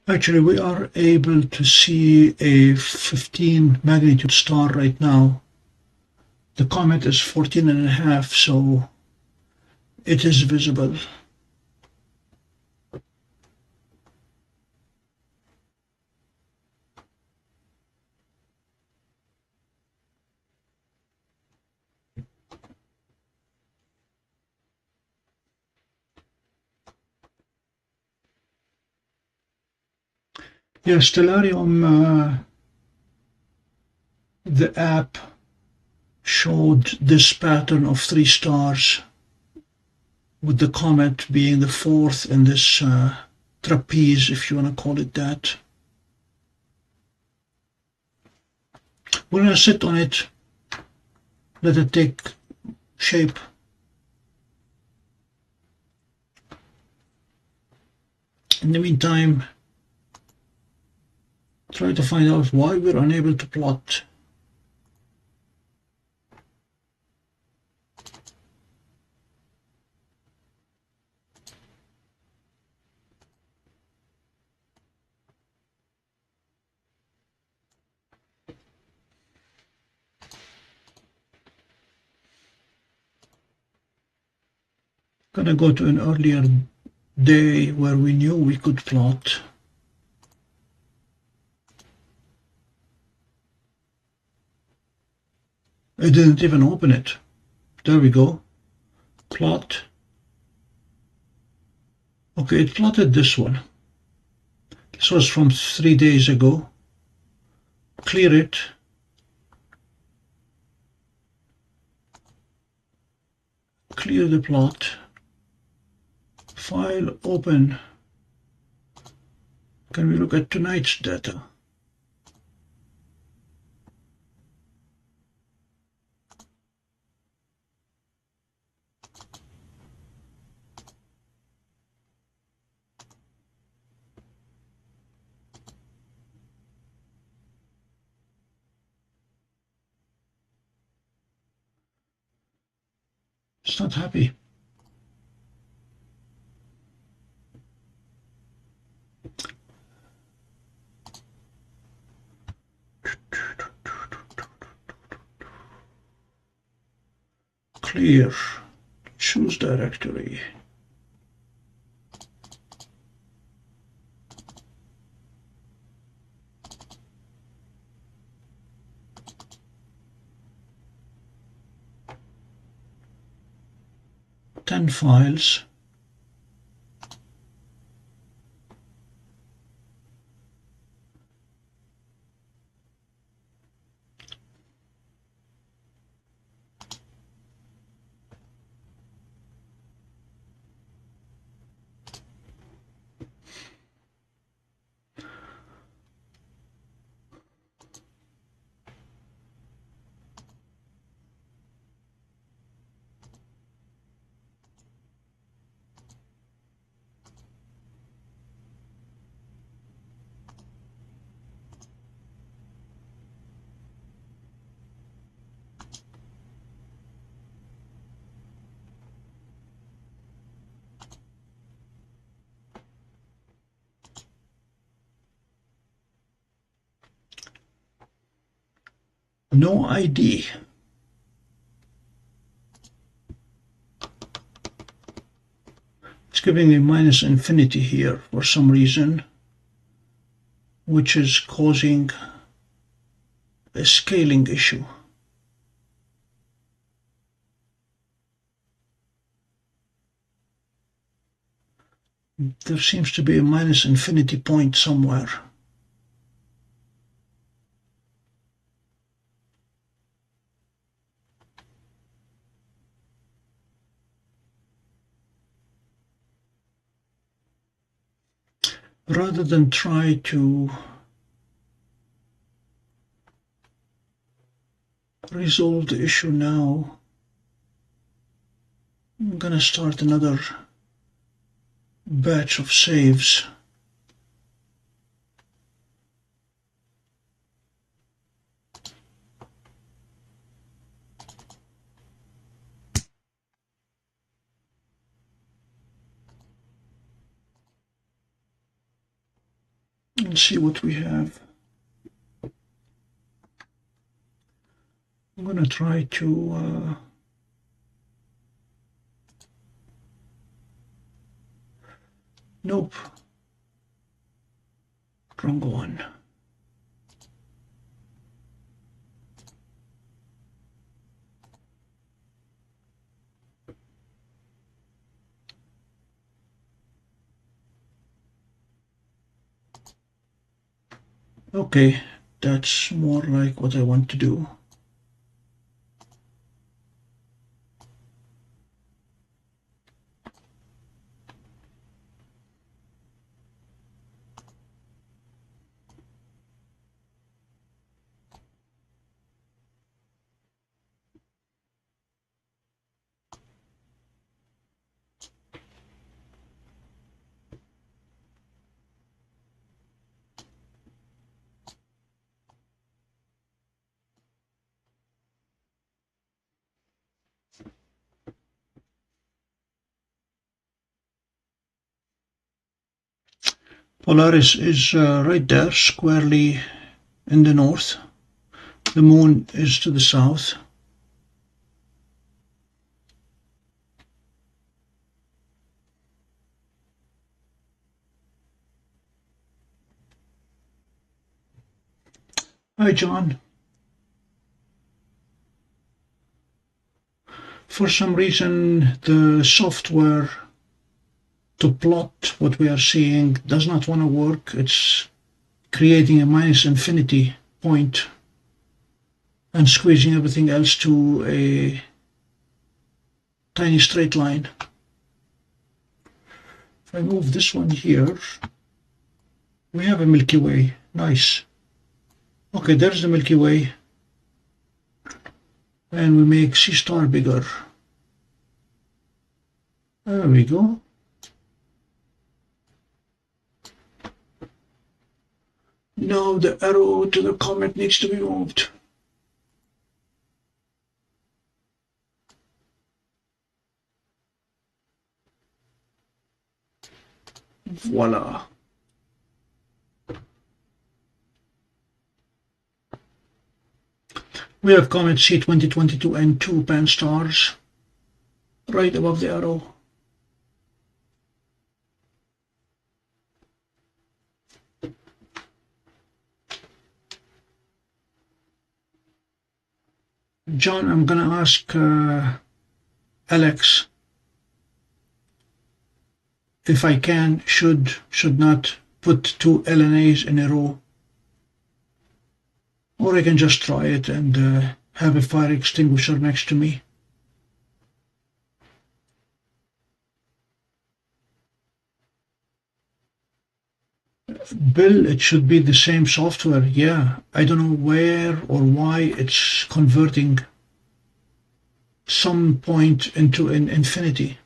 Actually, we are able to see a 15 magnitude star right now. The comet is 14.5, so it is visible. Yeah, Stellarium, the app showed this pattern of 3 stars, with the comet being the 4th in this trapeze, if you want to call it that. We're going to sit on it, let it take shape. In the meantime, try to find out why we're unable to plot. Gonna go to an earlier day where we knew we could plot. I didn't even open it. There we go. Plot. Okay, it plotted this one. This was from 3 days ago. Clear it. Clear the plot. File, open. Can we look at tonight's data? It's not happy. Clear. Choose directory. 10 files. No ID. It's giving me minus infinity here for some reason, which is causing a scaling issue. There seems to be a minus infinity point somewhere. Rather than try to resolve the issue now, I'm gonna start another batch of saves. And see what we have. I'm gonna try to nope, wrong one. Okay, that's more like what I want to do. Polaris is right there, squarely in the north. The moon is to the south. Hi, John. For some reason, the software to plot what we are seeing does not want to work. It's creating a minus infinity point and squeezing everything else to a tiny straight line. If I move this one here, we have a Milky Way. Nice. Okay, there's the Milky Way. And we make Seestar bigger. There we go. Now the arrow to the comet needs to be moved. Voila. We have comet C2022 and 2 pan-stars right above the arrow. John, I'm gonna ask Alex if I can, should not put two LNAs in a row. Or I can just try it and have a fire extinguisher next to me. Bill, it should be the same software. Yeah, I don't know where or why it's converting some point into an infinity.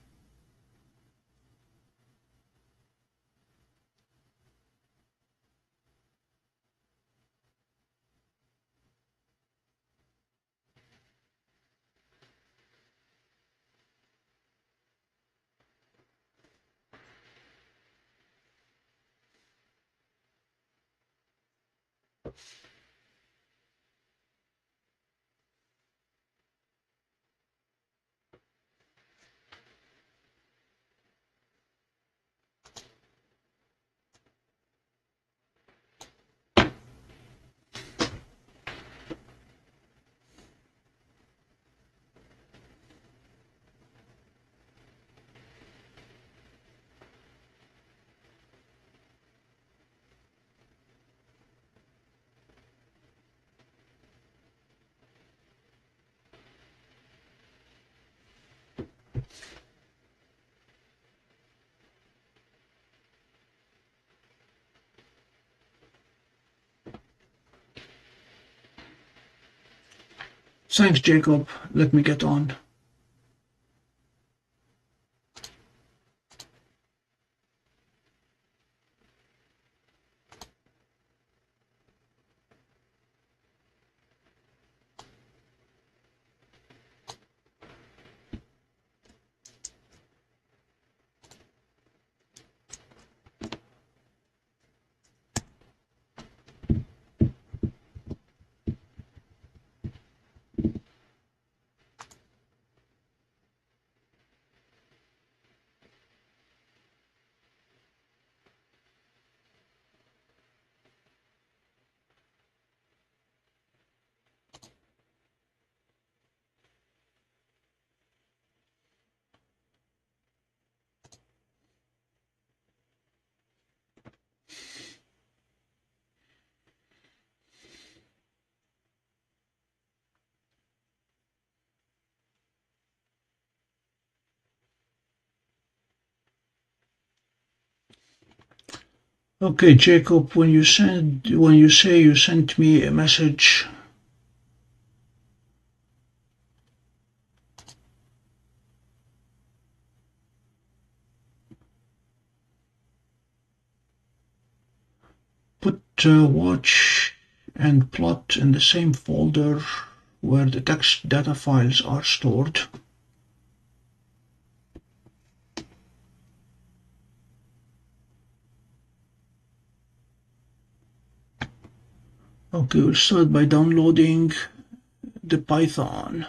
Thanks, Jacob. Let me get on. Okay, Jacob, when you say you sent me a message, put watch and plot in the same folder where the text data files are stored. Okay, we'll start by downloading the Python.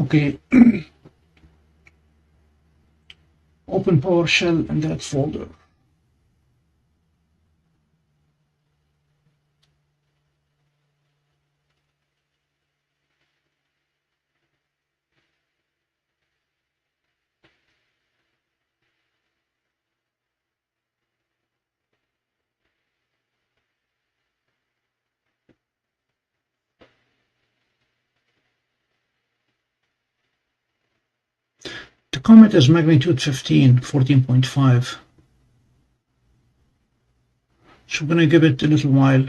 Okay, open PowerShell in that folder. The comet is magnitude 15, 14.5. So we're going to give it a little while.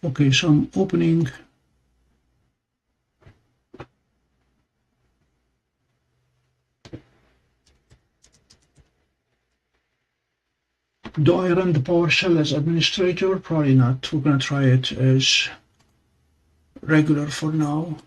Okay, so I'm opening Do I run the PowerShell as administrator? Probably not. We're going to try it as regular for now.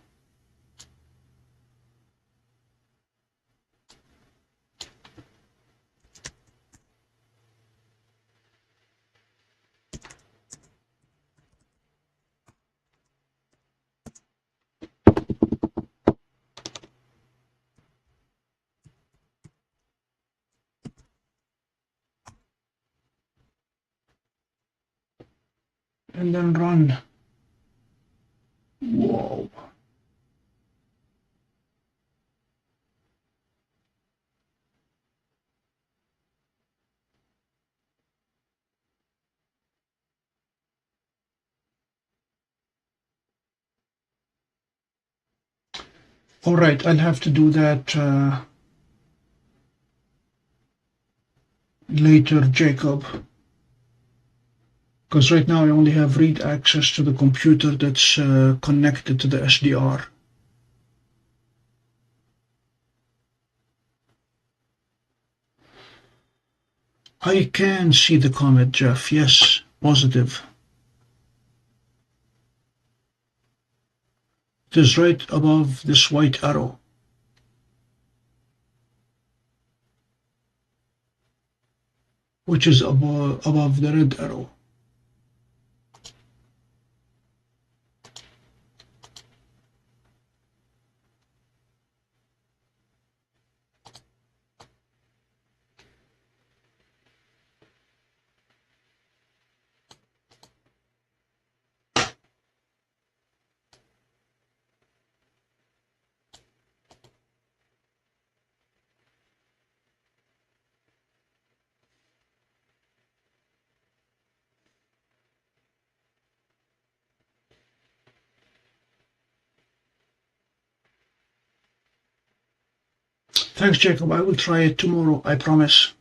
And then run. Whoa. All right, I'll have to do that later, Jacob. Because right now I only have read access to the computer that's connected to the SDR. I can see the comet, Jeff. Yes, positive. It is right above this white arrow. Which is above the red arrow. Thanks, Jacob. I will try it tomorrow, I promise.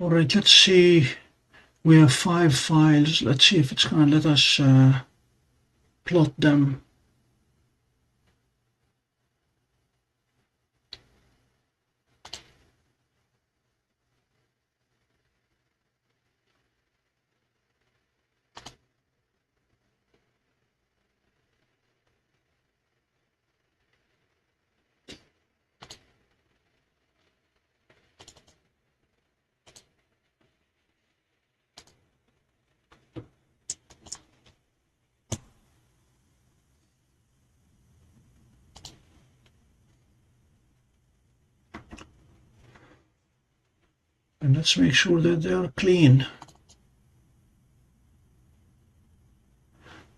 All right, let's see. We have 5 files. Let's see if it's going to let us plot them. And let's make sure that they are clean.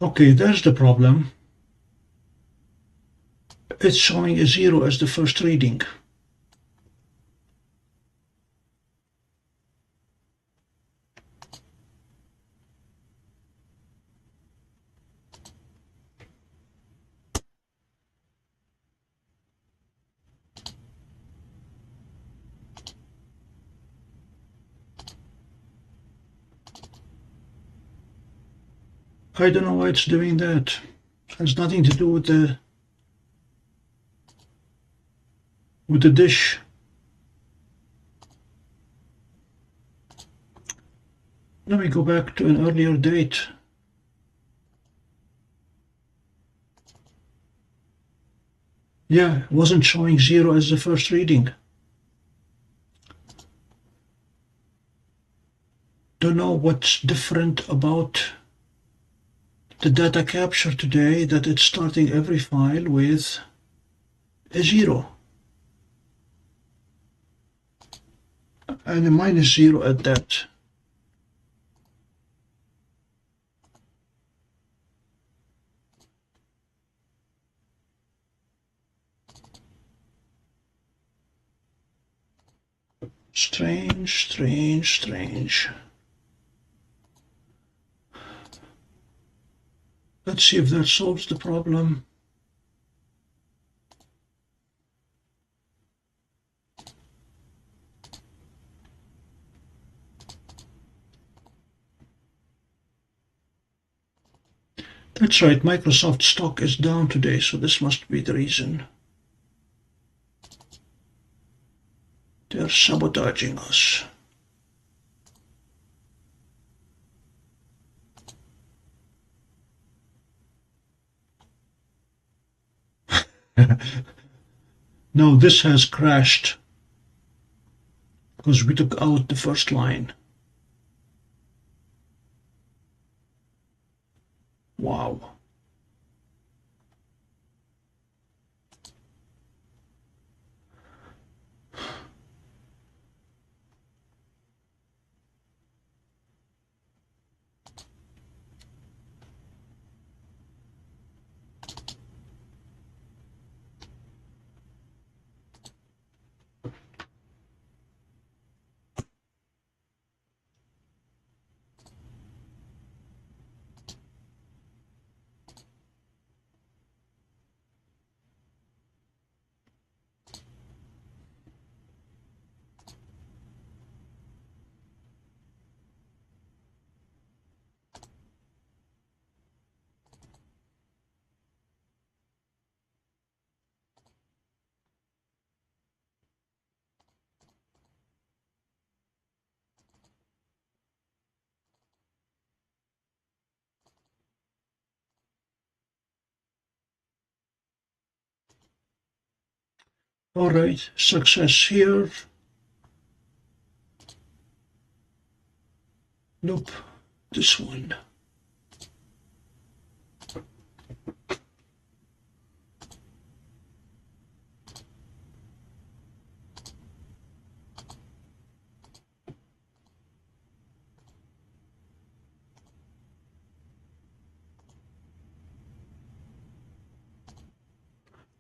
Okay, there's the problem. It's showing a 0 as the first reading. I don't know why it's doing that. It has nothing to do with the dish. Let me go back to an earlier date. Yeah, it wasn't showing 0 as the first reading. Don't know what's different about the data capture today, that it's starting every file with a 0 and a -0 at that. Strange, strange, strange. Let's see if that solves the problem. That's right, Microsoft stock is down today, so this must be the reason. They're sabotaging us. No, this has crashed because we took out the first line. Wow. All right, success here. Nope, this one.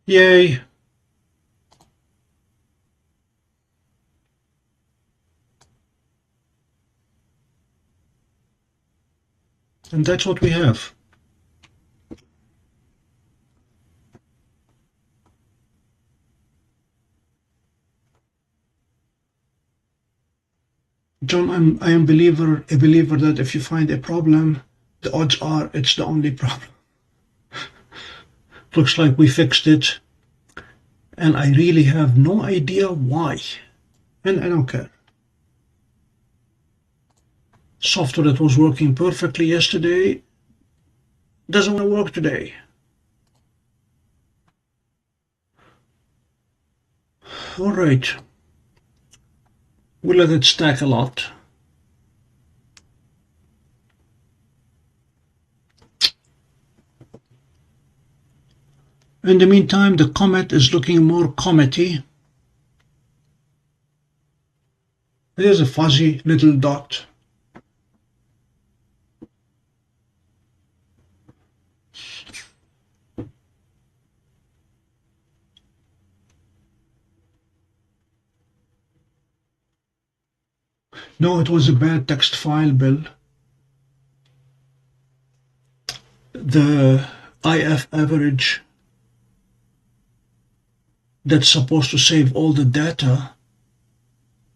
Yay. And that's what we have. John, I am a believer that if you find a problem, the odds are it's the only problem. Looks like we fixed it, and I really have no idea why, and I don't care. Software that was working perfectly yesterday doesn't want to work today. All right, we'll let it stack a lot. In the meantime, the comet is looking more comety. There's a fuzzy little dot. No, it was a bad text file, Bill. The IF average that's supposed to save all the data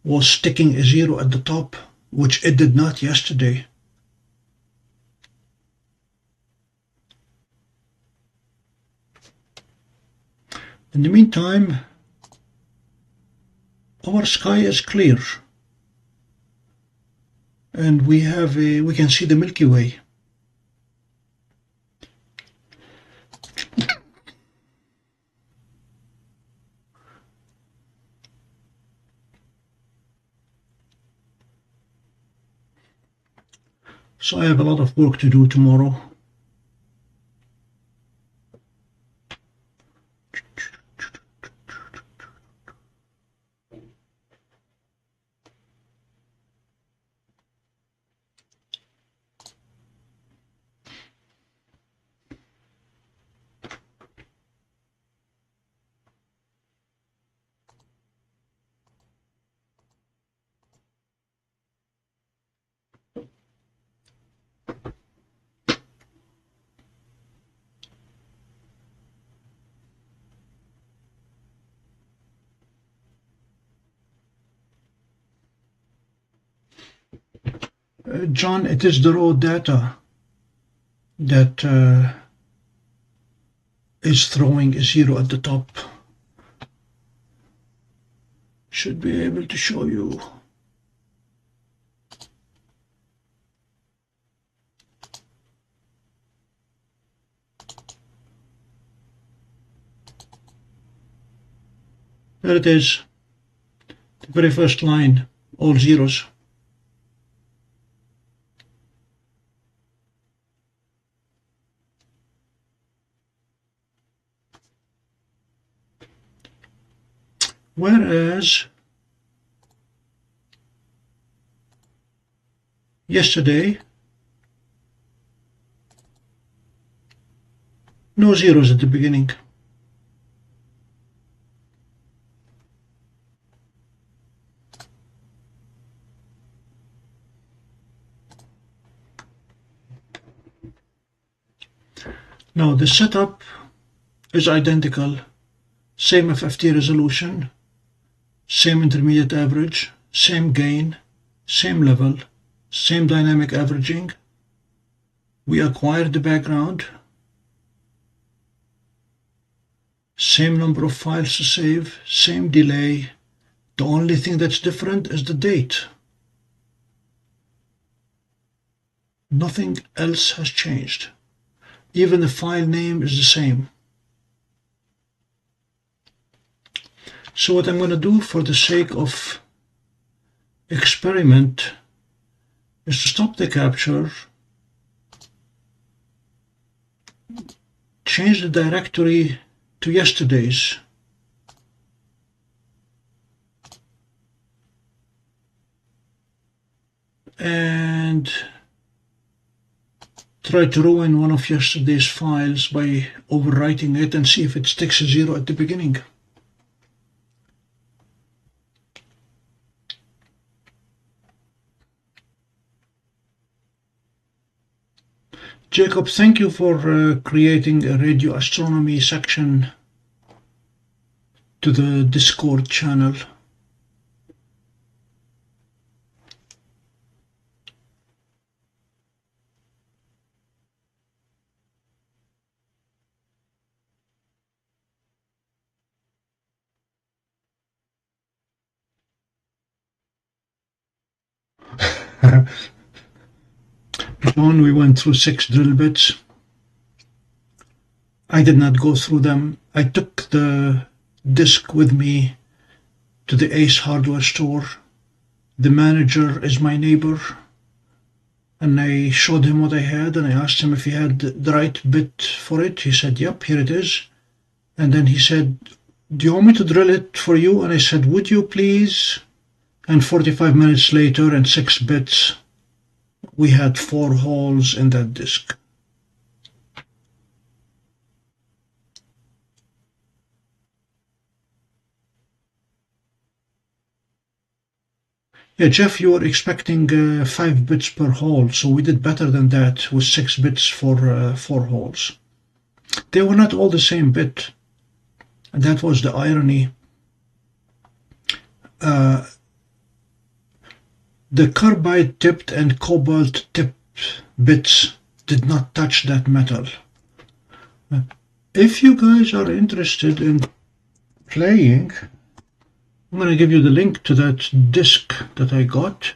was sticking a 0 at the top, which it did not yesterday. In the meantime, our sky is clear, and we can see the Milky Way. So I have a lot of work to do tomorrow. John, it is the raw data that is throwing a 0 at the top. Should be able to show you. There it is, the very first line, all zeros. Whereas yesterday, no zeros at the beginning. Now the setup is identical, same FFT resolution, same intermediate average, same gain, same level, same dynamic averaging. We acquired the background, same number of files to save, same delay. The only thing that's different is the date. Nothing else has changed. Even the file name is the same. So what I'm going to do for the sake of experiment is to stop the capture, change the directory to yesterday's, and try to ruin one of yesterday's files by overwriting it and see if it sticks a 0 at the beginning. Jacob, thank you for creating a radio astronomy section to the Discord channel. John, we went through 6 drill bits. I did not go through them. I took the disk with me to the Ace hardware store. The manager is my neighbor, and I showed him what I had, and I asked him if he had the right bit for it. He said, yep, here it is. And then he said, do you want me to drill it for you? And I said, would you please? And 45 minutes later and 6 bits, we had 4 holes in that disk. Yeah, Jeff, you were expecting 5 bits per hole, so we did better than that with 6 bits for 4 holes. They were not all the same bit, and that was the irony. The carbide tipped and cobalt tipped bits did not touch that metal. If you guys are interested in playing, I'm going to give you the link to that disc that I got.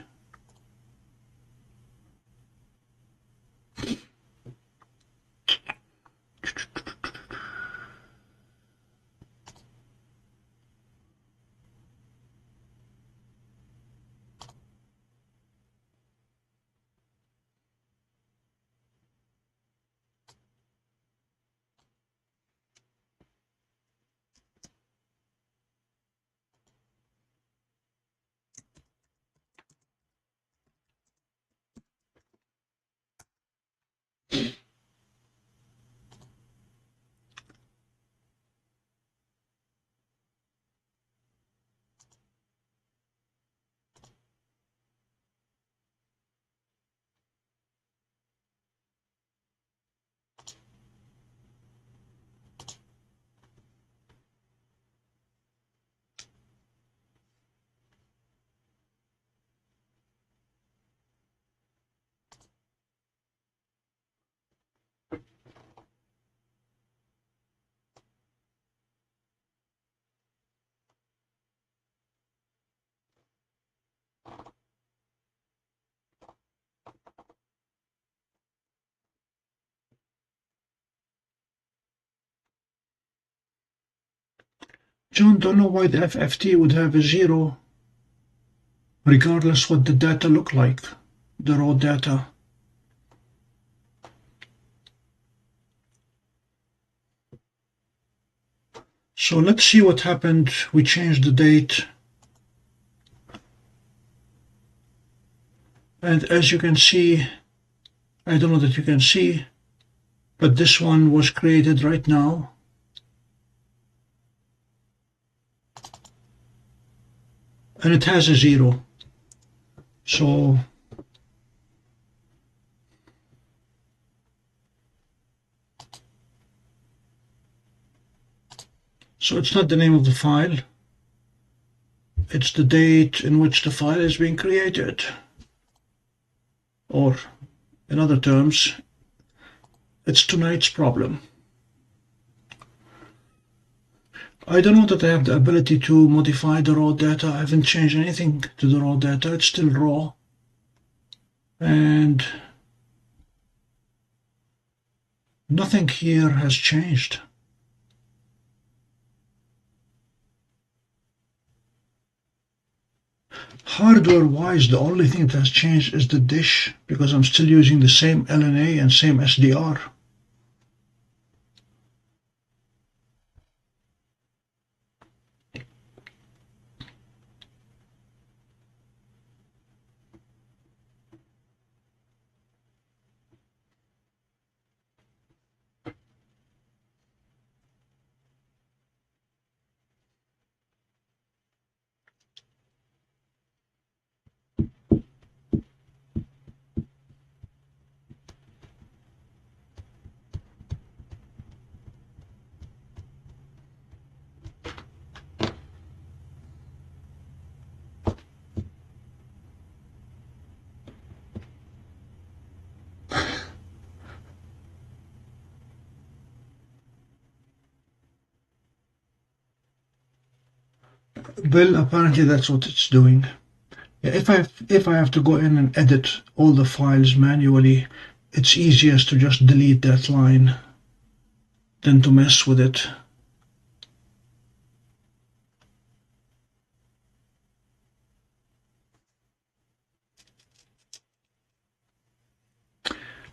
John, don't know why the FFT would have a 0 regardless what the data look like, the raw data. So let's see what happened. We changed the date. And as you can see, I don't know that you can see, but this one was created right now. And it has a 0. So it's not the name of the file. It's the date in which the file is being created. Or, in other terms, it's tonight's problem. I don't know that I have the ability to modify the raw data. I haven't changed anything to the raw data. It's still raw. And nothing here has changed. Hardware-wise, the only thing that has changed is the dish, because I'm still using the same LNA and same SDR. Bill, apparently that's what it's doing. If I have to go in and edit all the files manually, it's easiest to just delete that line than to mess with it.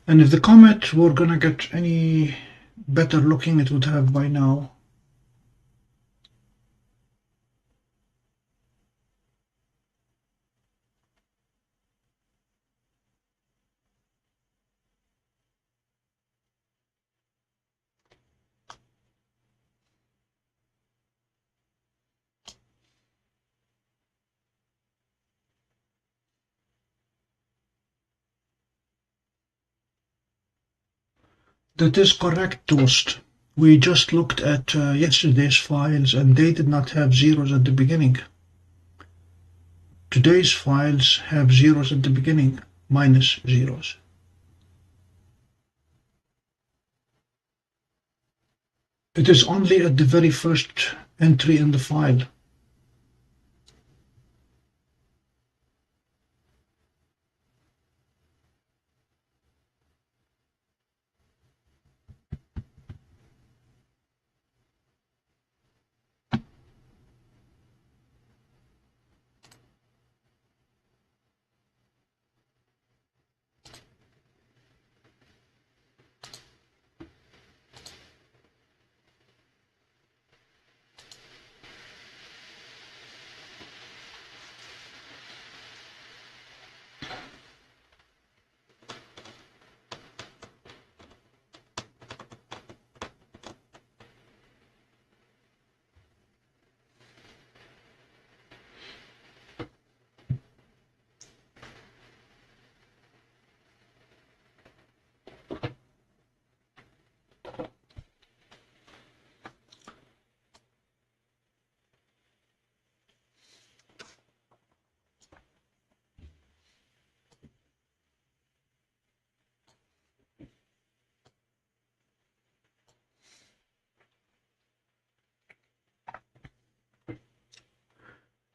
And if the comet were gonna get any better looking, it would have by now. That is correct, Toast. We just looked at yesterday's files and they did not have zeros at the beginning. Today's files have zeros at the beginning, minus zeros. It is only at the very first entry in the file.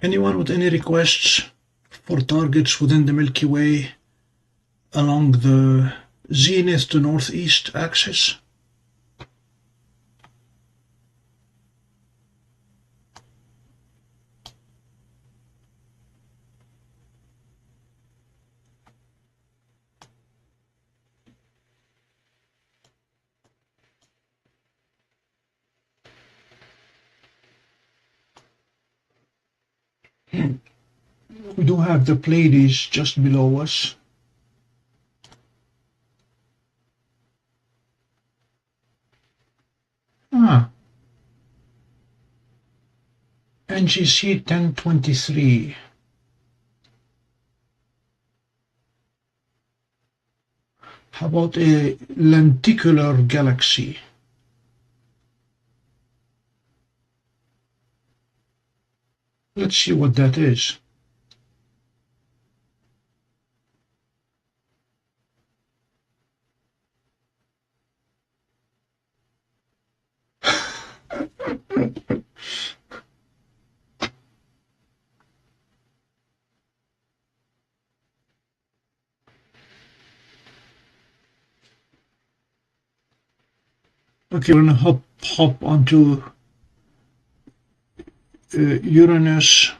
Anyone with any requests for targets within the Milky Way along the zenith to northeast axis? We do have the Pleiades just below us. NGC 1023. How about a lenticular galaxy? Let's see what that is. Okay, we're gonna hop onto Uranus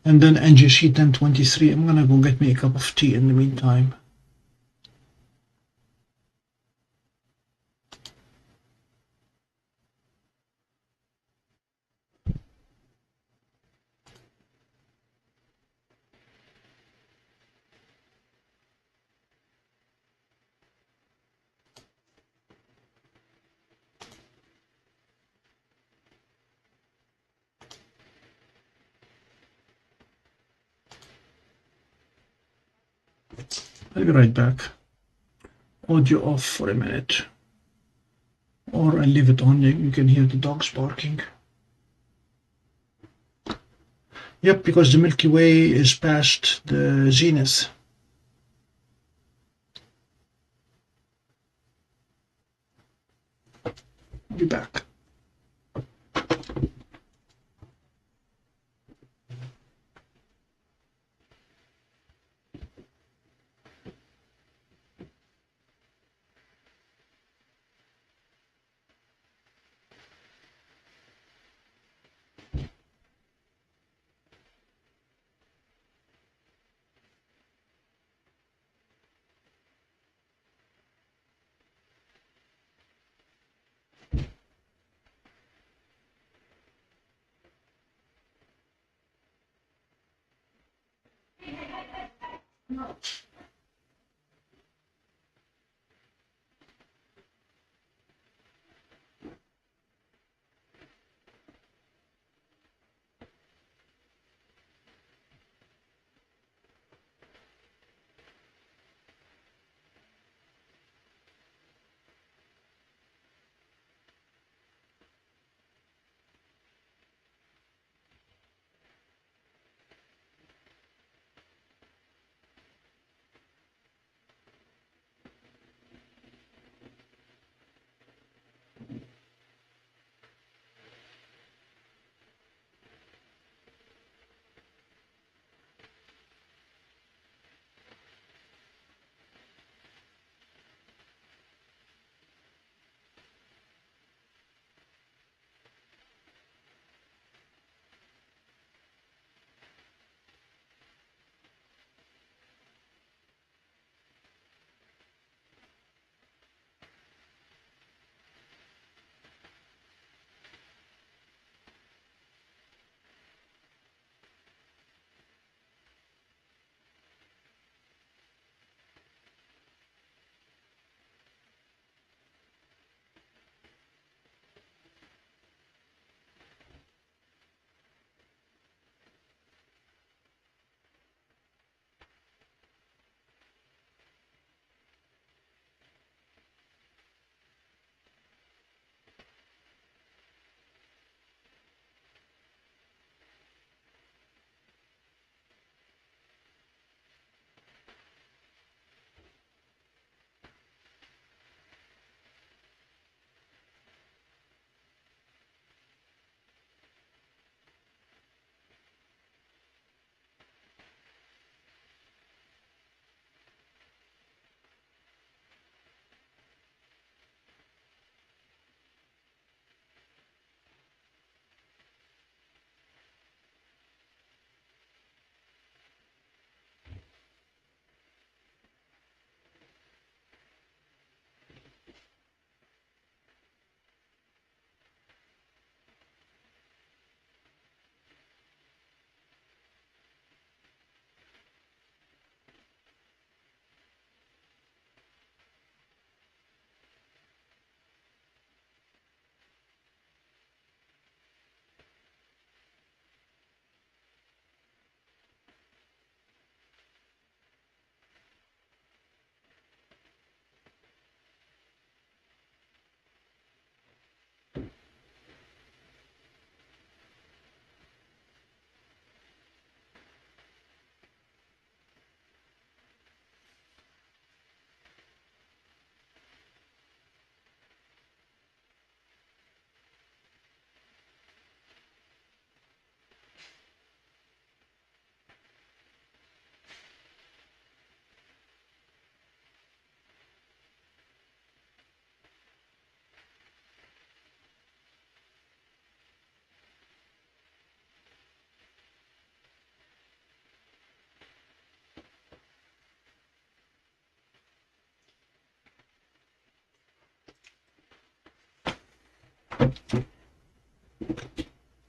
and then NGC 1023. I'm gonna go get me a cup of tea in the meantime. I'll be right back. Audio off for a minute. Or I leave it on, you can hear the dogs barking. Yep, because the Milky Way is past the zenith. I'll be back.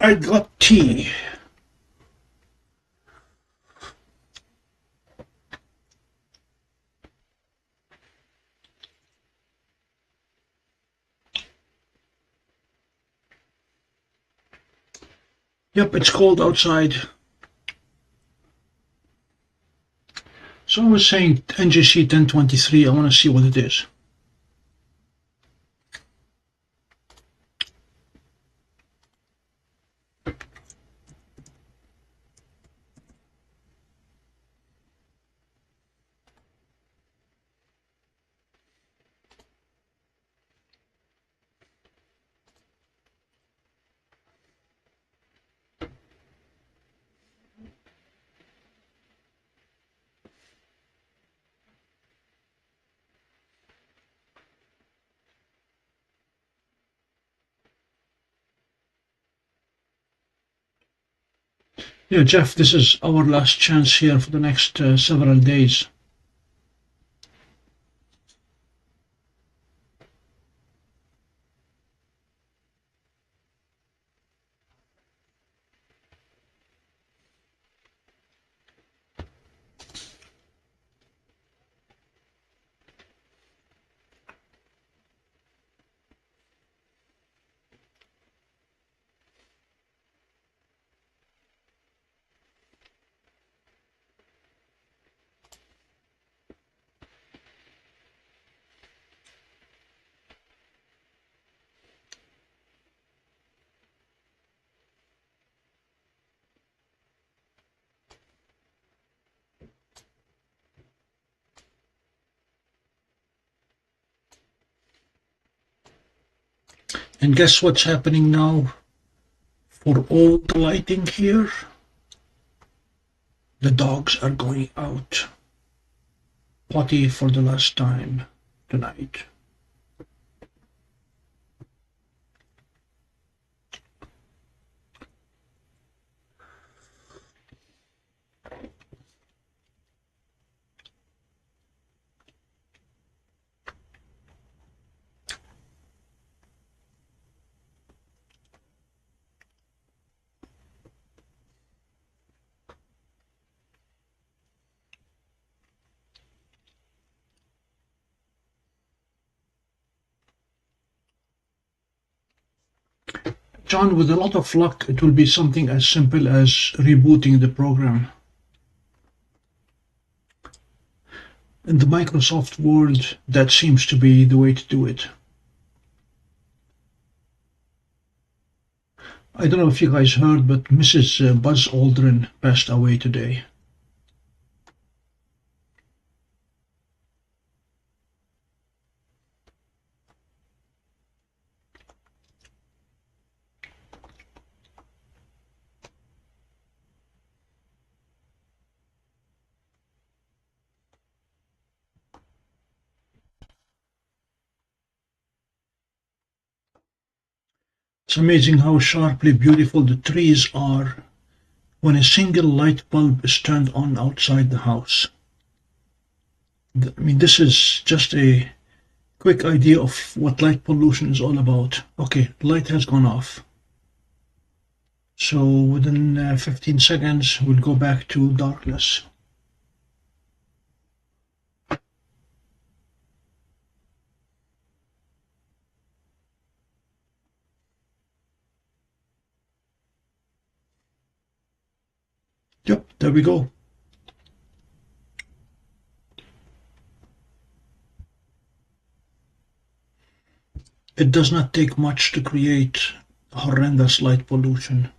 I got tea. Yep, it's cold outside. Someone was saying NGC 1023. I want to see what it is. Yeah, Jeff, this is our last chance here for the next several days. And guess what's happening now for all the lighting here? The dogs are going out potty for the last time tonight. John, with a lot of luck, it will be something as simple as rebooting the program. In the Microsoft world, that seems to be the way to do it. I don't know if you guys heard, but Mrs. Buzz Aldrin passed away today. It's amazing how sharply beautiful the trees are when a single light bulb is turned on outside the house. I mean, this is just a quick idea of what light pollution is all about. Okay, the light has gone off. So within 15 seconds, we'll go back to darkness. Yep, there we go. It does not take much to create horrendous light pollution.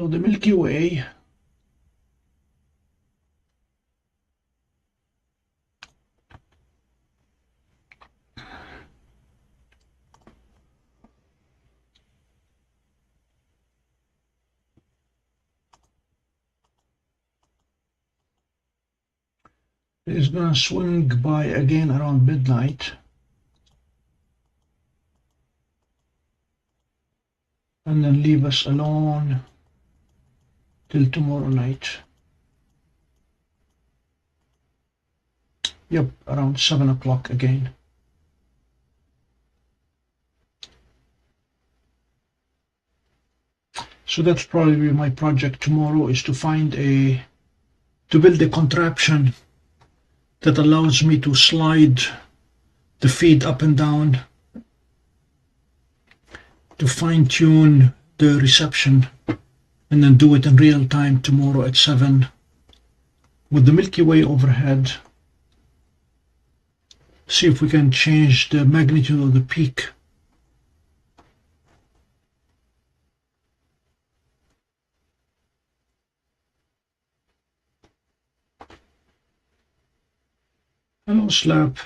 So the Milky Way is gonna swing by again around midnight, and then leave us alone till tomorrow night. Yep, around 7 o'clock again. So that's probably my project tomorrow, is to build a contraption that allows me to slide the feed up and down to fine-tune the reception, and then do it in real time tomorrow at 7 with the Milky Way overhead. See if we can change the magnitude of the peak. Hello, Slap.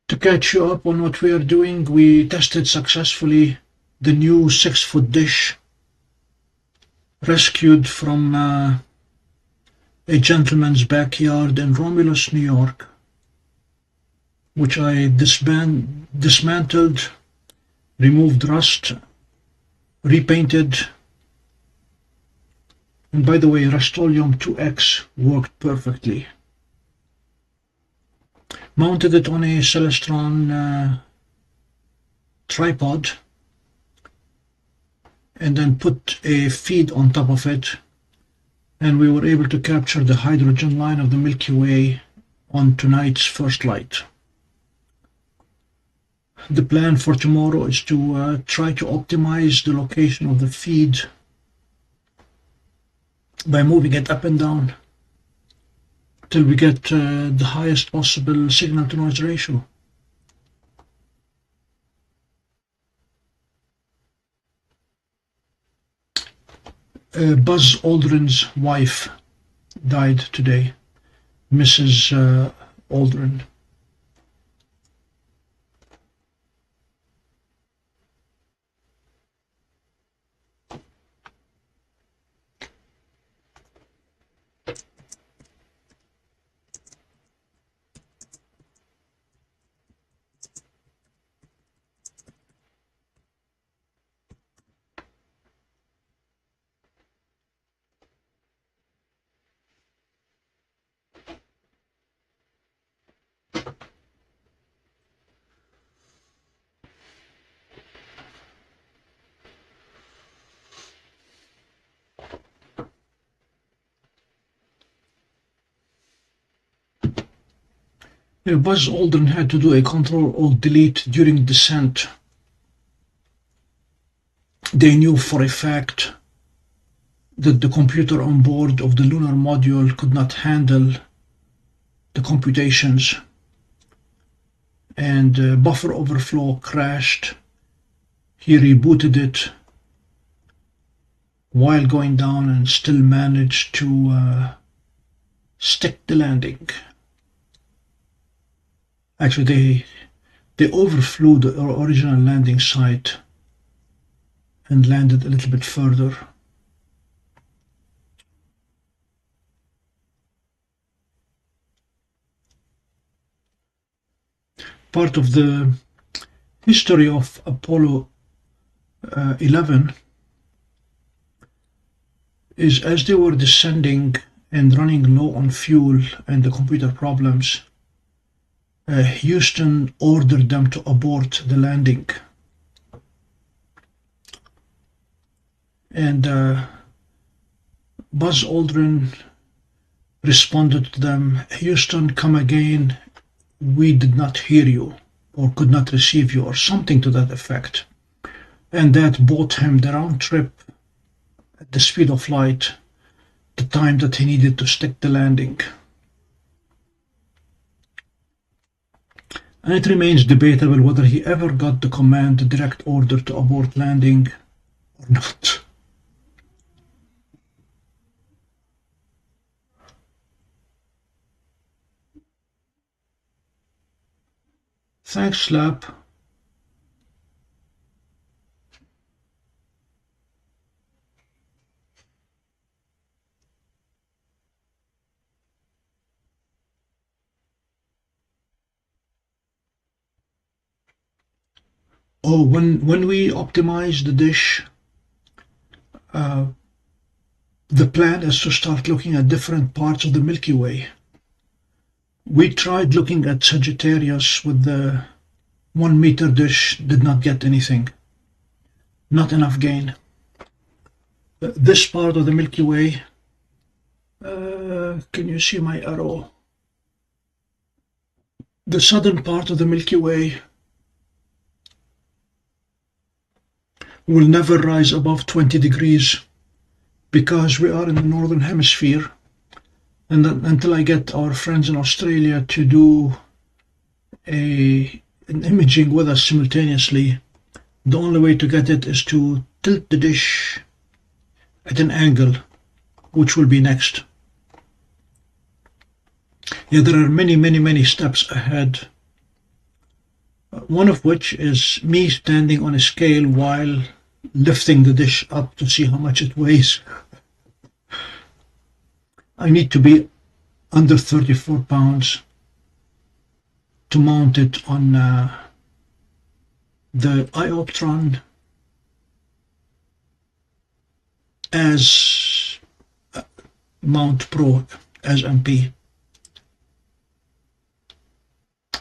To catch you up on what we are doing, we tested successfully the new 6-foot dish rescued from a gentleman's backyard in Romulus, New York, which I dismantled, removed rust, repainted, and by the way, Rust-Oleum 2X worked perfectly. Mounted it on a Celestron tripod, and then put a feed on top of it, and we were able to capture the hydrogen line of the Milky Way on tonight's first light. The plan for tomorrow is to try to optimize the location of the feed by moving it up and down till we get the highest possible signal-to-noise ratio. Buzz Aldrin's wife died today, Mrs. Aldrin. Buzz Aldrin had to do a Control-Alt-Delete during descent. They knew for a fact that the computer on board of the lunar module could not handle the computations, and buffer overflow crashed. He rebooted it while going down and still managed to stick the landing. Actually, they overflew the original landing site and landed a little bit further. Part of the history of Apollo 11 is, as they were descending and running low on fuel and the computer problems, Houston ordered them to abort the landing. And Buzz Aldrin responded to them, "Houston, come again. We did not hear you, or could not receive you," or something to that effect. And that bought him the round trip at the speed of light, the time that he needed to stick the landing. and it remains debatable whether he ever got the command, the direct order to abort landing or not. Thanks, Slap. Oh, when we optimize the dish, the plan is to start looking at different parts of the Milky Way. We tried looking at Sagittarius with the 1 meter dish, did not get anything. Not enough gain. This part of the Milky Way, can you see my arrow? The southern part of the Milky Way will never rise above 20 degrees because we are in the northern hemisphere, and until I get our friends in Australia to do an imaging with us simultaneously, the only way to get it is to tilt the dish at an angle, which will be next. Yeah, there are many steps ahead, one of which is me standing on a scale while lifting the dish up to see how much it weighs. I need to be under 34 pounds to mount it on the Ioptron as Mount Pro as MP.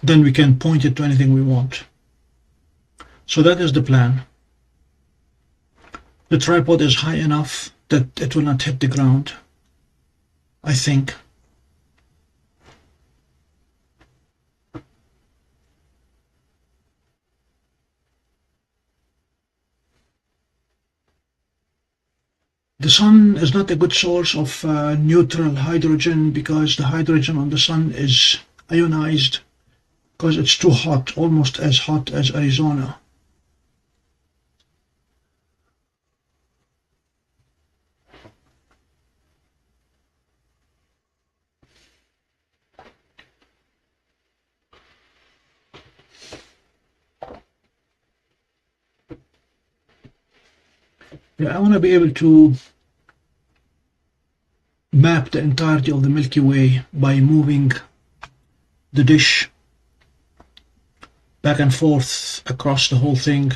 Then we can point it to anything we want. So that is the plan. The tripod is high enough that it will not hit the ground, I think. The sun is not a good source of neutral hydrogen because the hydrogen on the sun is ionized because it's too hot, almost as hot as Arizona. Yeah, I want to be able to map the entirety of the Milky Way by moving the dish back and forth across the whole thing.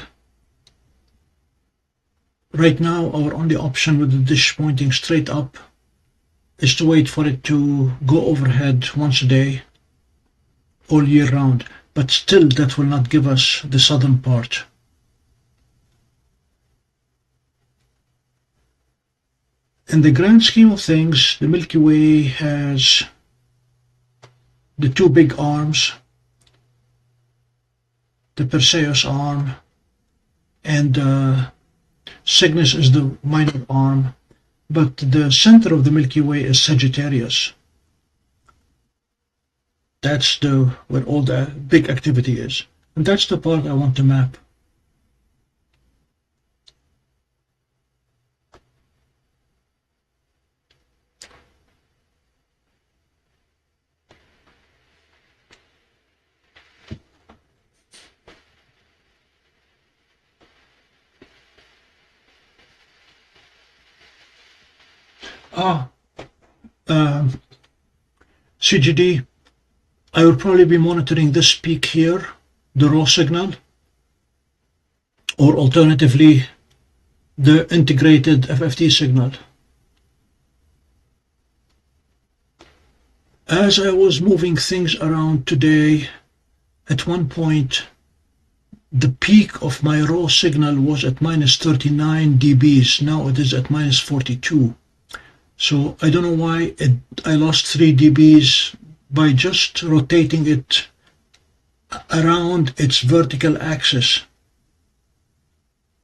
Right now, our only option with the dish pointing straight up is to wait for it to go overhead once a day, all year round. But still, that will not give us the southern part. In the grand scheme of things, the Milky Way has the two big arms, the Perseus arm, and Cygnus is the minor arm, but the center of the Milky Way is Sagittarius. That's where all the big activity is, and that's the part I want to map. CGD, I will probably be monitoring this peak here, the raw signal, or alternatively, the integrated FFT signal. As I was moving things around today, at one point, the peak of my raw signal was at minus 39 dBs. Now it is at minus 42. So I don't know why I lost 3 dBs by just rotating it around its vertical axis.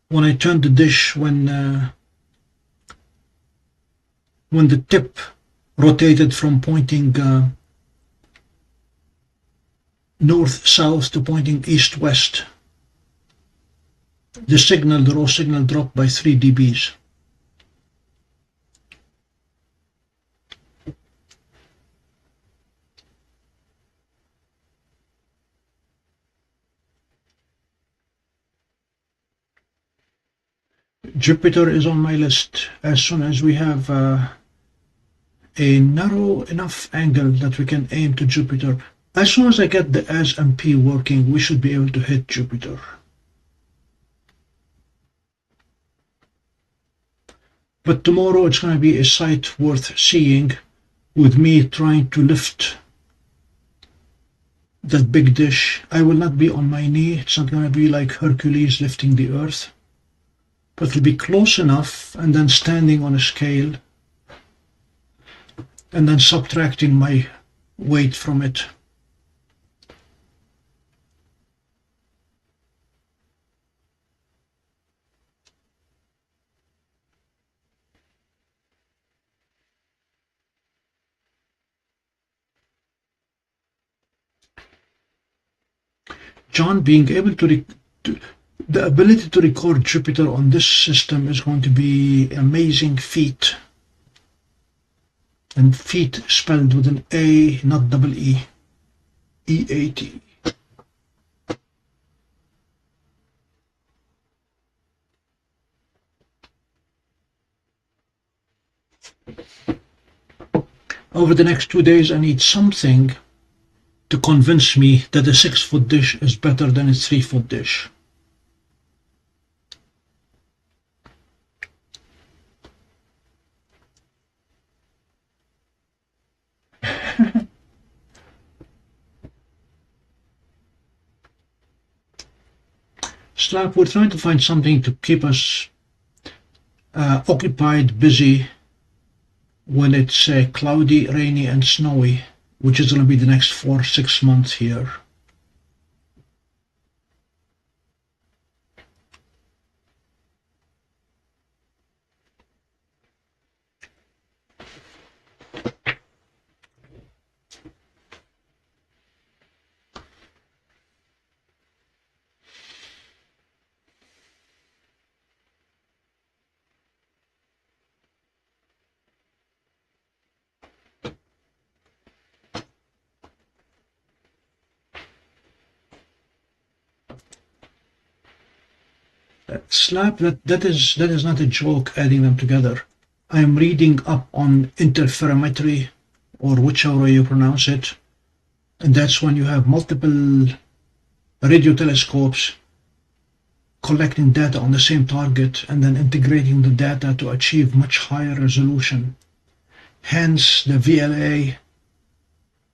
When I turned the dish, when the tip rotated from pointing north-south to pointing east-west. The raw signal dropped by 3 dBs. Jupiter is on my list. As soon as we have a narrow enough angle that we can aim to Jupiter, as soon as I get the AS-MP working, we should be able to hit Jupiter. But tomorrow it's going to be a sight worth seeing, with me trying to lift that big dish. I will not be on my knee. It's not going to be like Hercules lifting the earth, but it'll be close enough, and then standing on a scale and then subtracting my weight from it. John, being able to the ability to record Jupiter on this system is going to be an amazing feat. And feat spelled with an A, not double E. E-A-T. Over the next 2 days, I need something to convince me that a 6-foot dish is better than a 3-foot dish. Slap, we're trying to find something to keep us occupied, busy, when it's cloudy, rainy, and snowy, which is going to be the next 4-6 months here. Slap, that is not a joke, adding them together. I am reading up on interferometry, or whichever way you pronounce it, and that's when you have multiple radio telescopes collecting data on the same target and then integrating the data to achieve much higher resolution. Hence the VLA,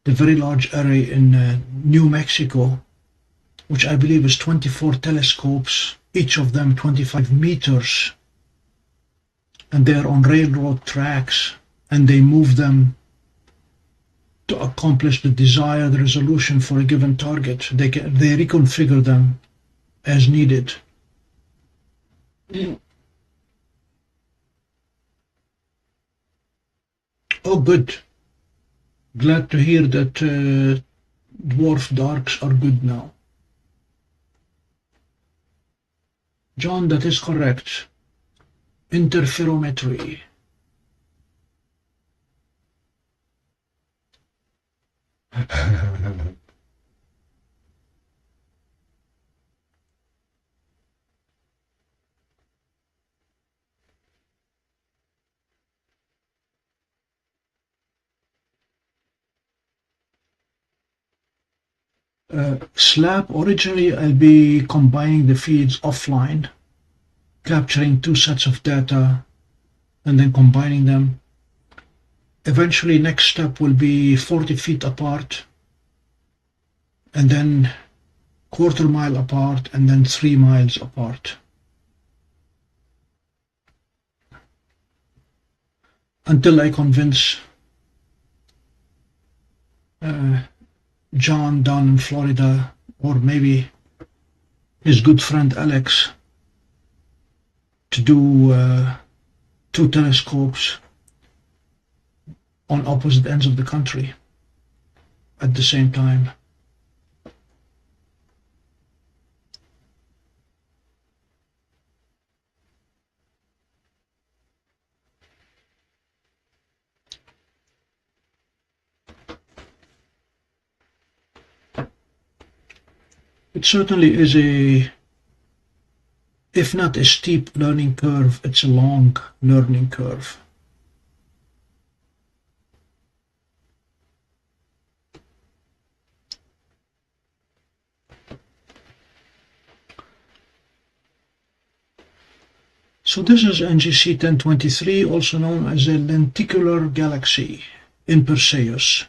the Very Large Array in New Mexico, which I believe is 24 telescopes, each of them 25 meters, and they're on railroad tracks, and they move them to accomplish the desired resolution for a given target. They reconfigure them as needed. Oh, good. Glad to hear that dwarf darks are good now. John, that is correct. Interferometry. Slap, originally I'll be combining the feeds offline, capturing 2 sets of data and then combining them. Eventually, next step will be 40 feet apart, and then quarter mile apart, and then 3 miles apart. Until I convince John down in Florida, or maybe his good friend Alex, to do 2 telescopes on opposite ends of the country at the same time. it certainly is a, if not a steep learning curve, it's a long learning curve. So this is NGC 1023, also known as a lenticular galaxy in Perseus.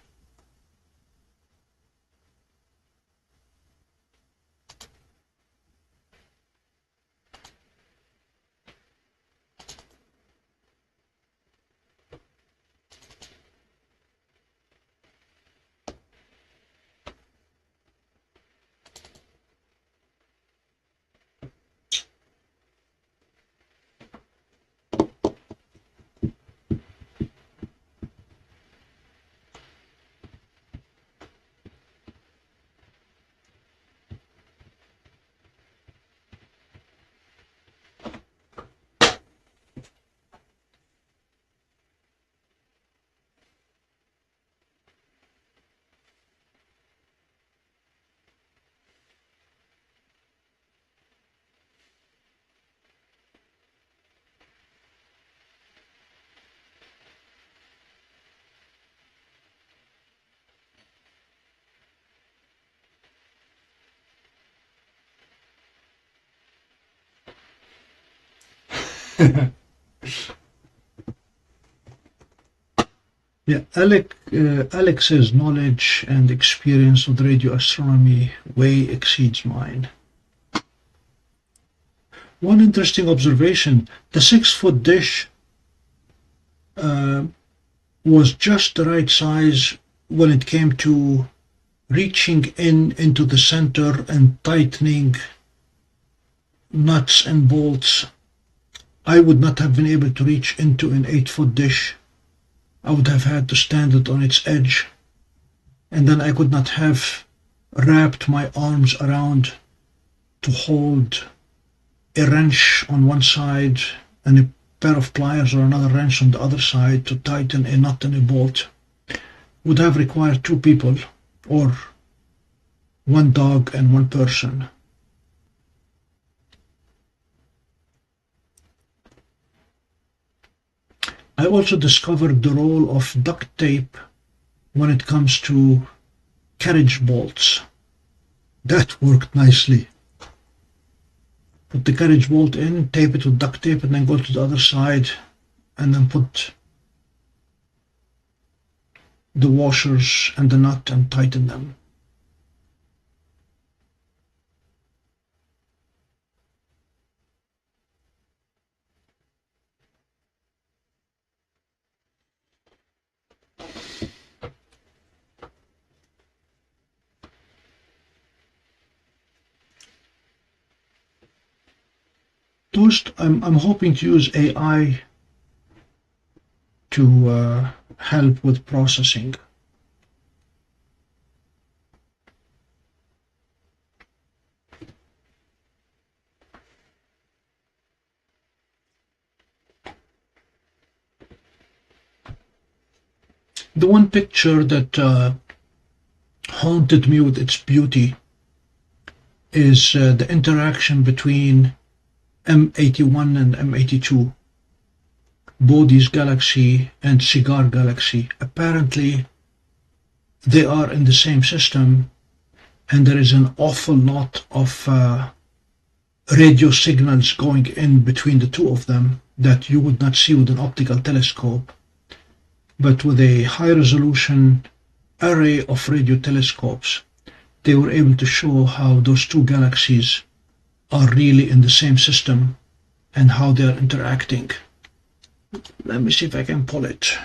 Yeah, Alex's knowledge and experience with radio astronomy way exceeds mine. One interesting observation, the 6-foot dish was just the right size when it came to reaching into the center and tightening nuts and bolts. I would not have been able to reach into an 8-foot dish. I would have had to stand it on its edge, and then I could not have wrapped my arms around to hold a wrench on one side and a pair of pliers or another wrench on the other side to tighten a nut and a bolt. Would have required 2 people or 1 dog and 1 person. I also discovered the role of duct tape when it comes to carriage bolts. That worked nicely. Put the carriage bolt in, tape it with duct tape, and then go to the other side and then put the washers and the nut and tighten them. Toast, I'm hoping to use AI to help with processing. The one picture that haunted me with its beauty is the interaction between M81 and M82, Bode's galaxy and Cigar galaxy. Apparently they are in the same system, and there is an awful lot of radio signals going in between the two of them that you would not see with an optical telescope. But with a high resolution array of radio telescopes, they were able to show how those two galaxies are really in the same system and how they are interacting. Let me see if I can pull it.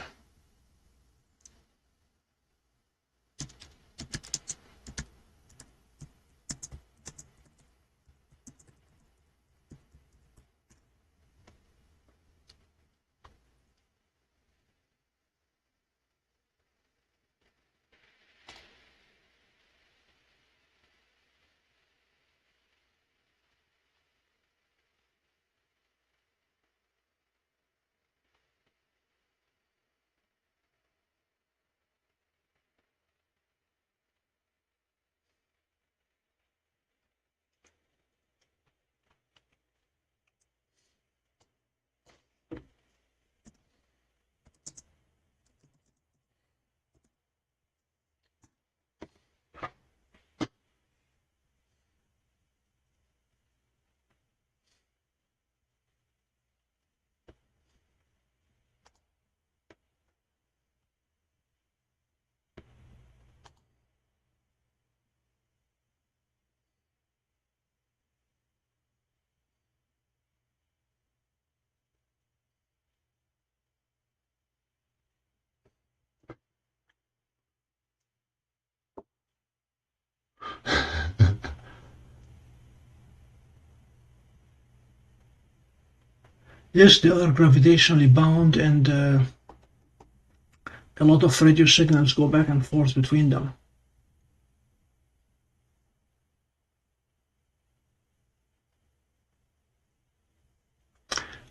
Yes, they are gravitationally bound, and a lot of radio signals go back and forth between them.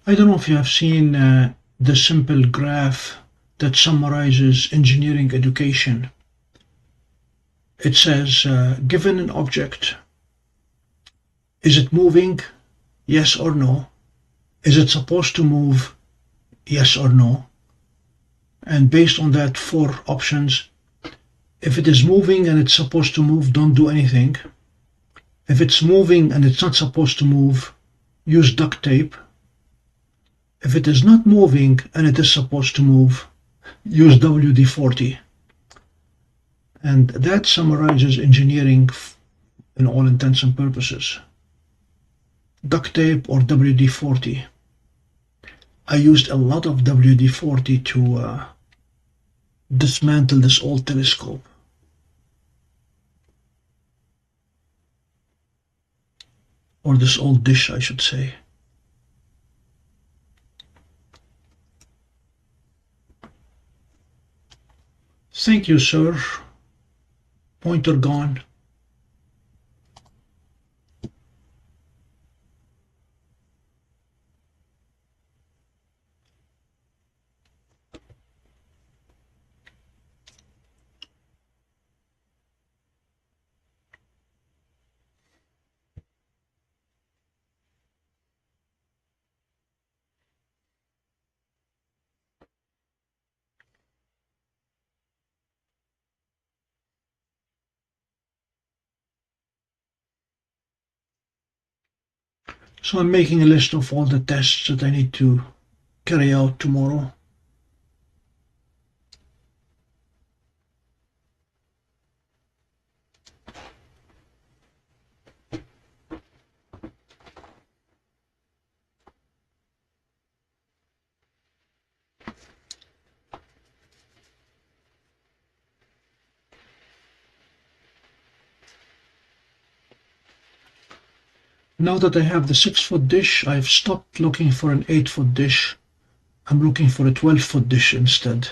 I don't know if you have seen the simple graph that summarizes engineering education. It says, given an object, is it moving? Yes or no? Is it supposed to move? Yes or no? And based on that, 4 options. If it is moving and it's supposed to move, don't do anything. If it's moving and it's not supposed to move, use duct tape. If it is not moving and it is supposed to move, use WD-40. And that summarizes engineering in all intents and purposes. Duct tape or WD-40. I used a lot of WD-40 to dismantle this old telescope. Or this old dish, I should say. Thank you, sir. Pointer gone. So I'm making a list of all the tests that I need to carry out tomorrow. Now that I have the 6-foot dish, I've stopped looking for an 8-foot dish. I'm looking for a 12-foot dish instead.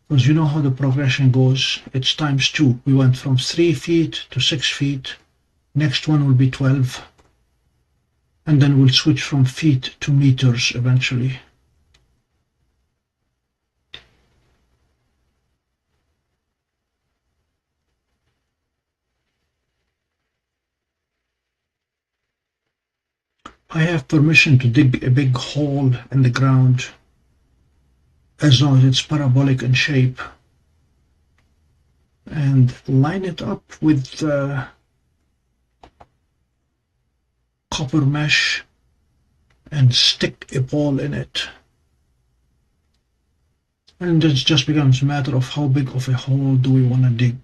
Because you know how the progression goes. It's times 2. We went from 3 feet to 6 feet. Next one will be 12. And then we'll switch from feet to meters eventually. I have permission to dig a big hole in the ground as long as it's parabolic in shape, and line it up with copper mesh and stick a ball in it. And it just becomes a matter of how big of a hole do we want to dig.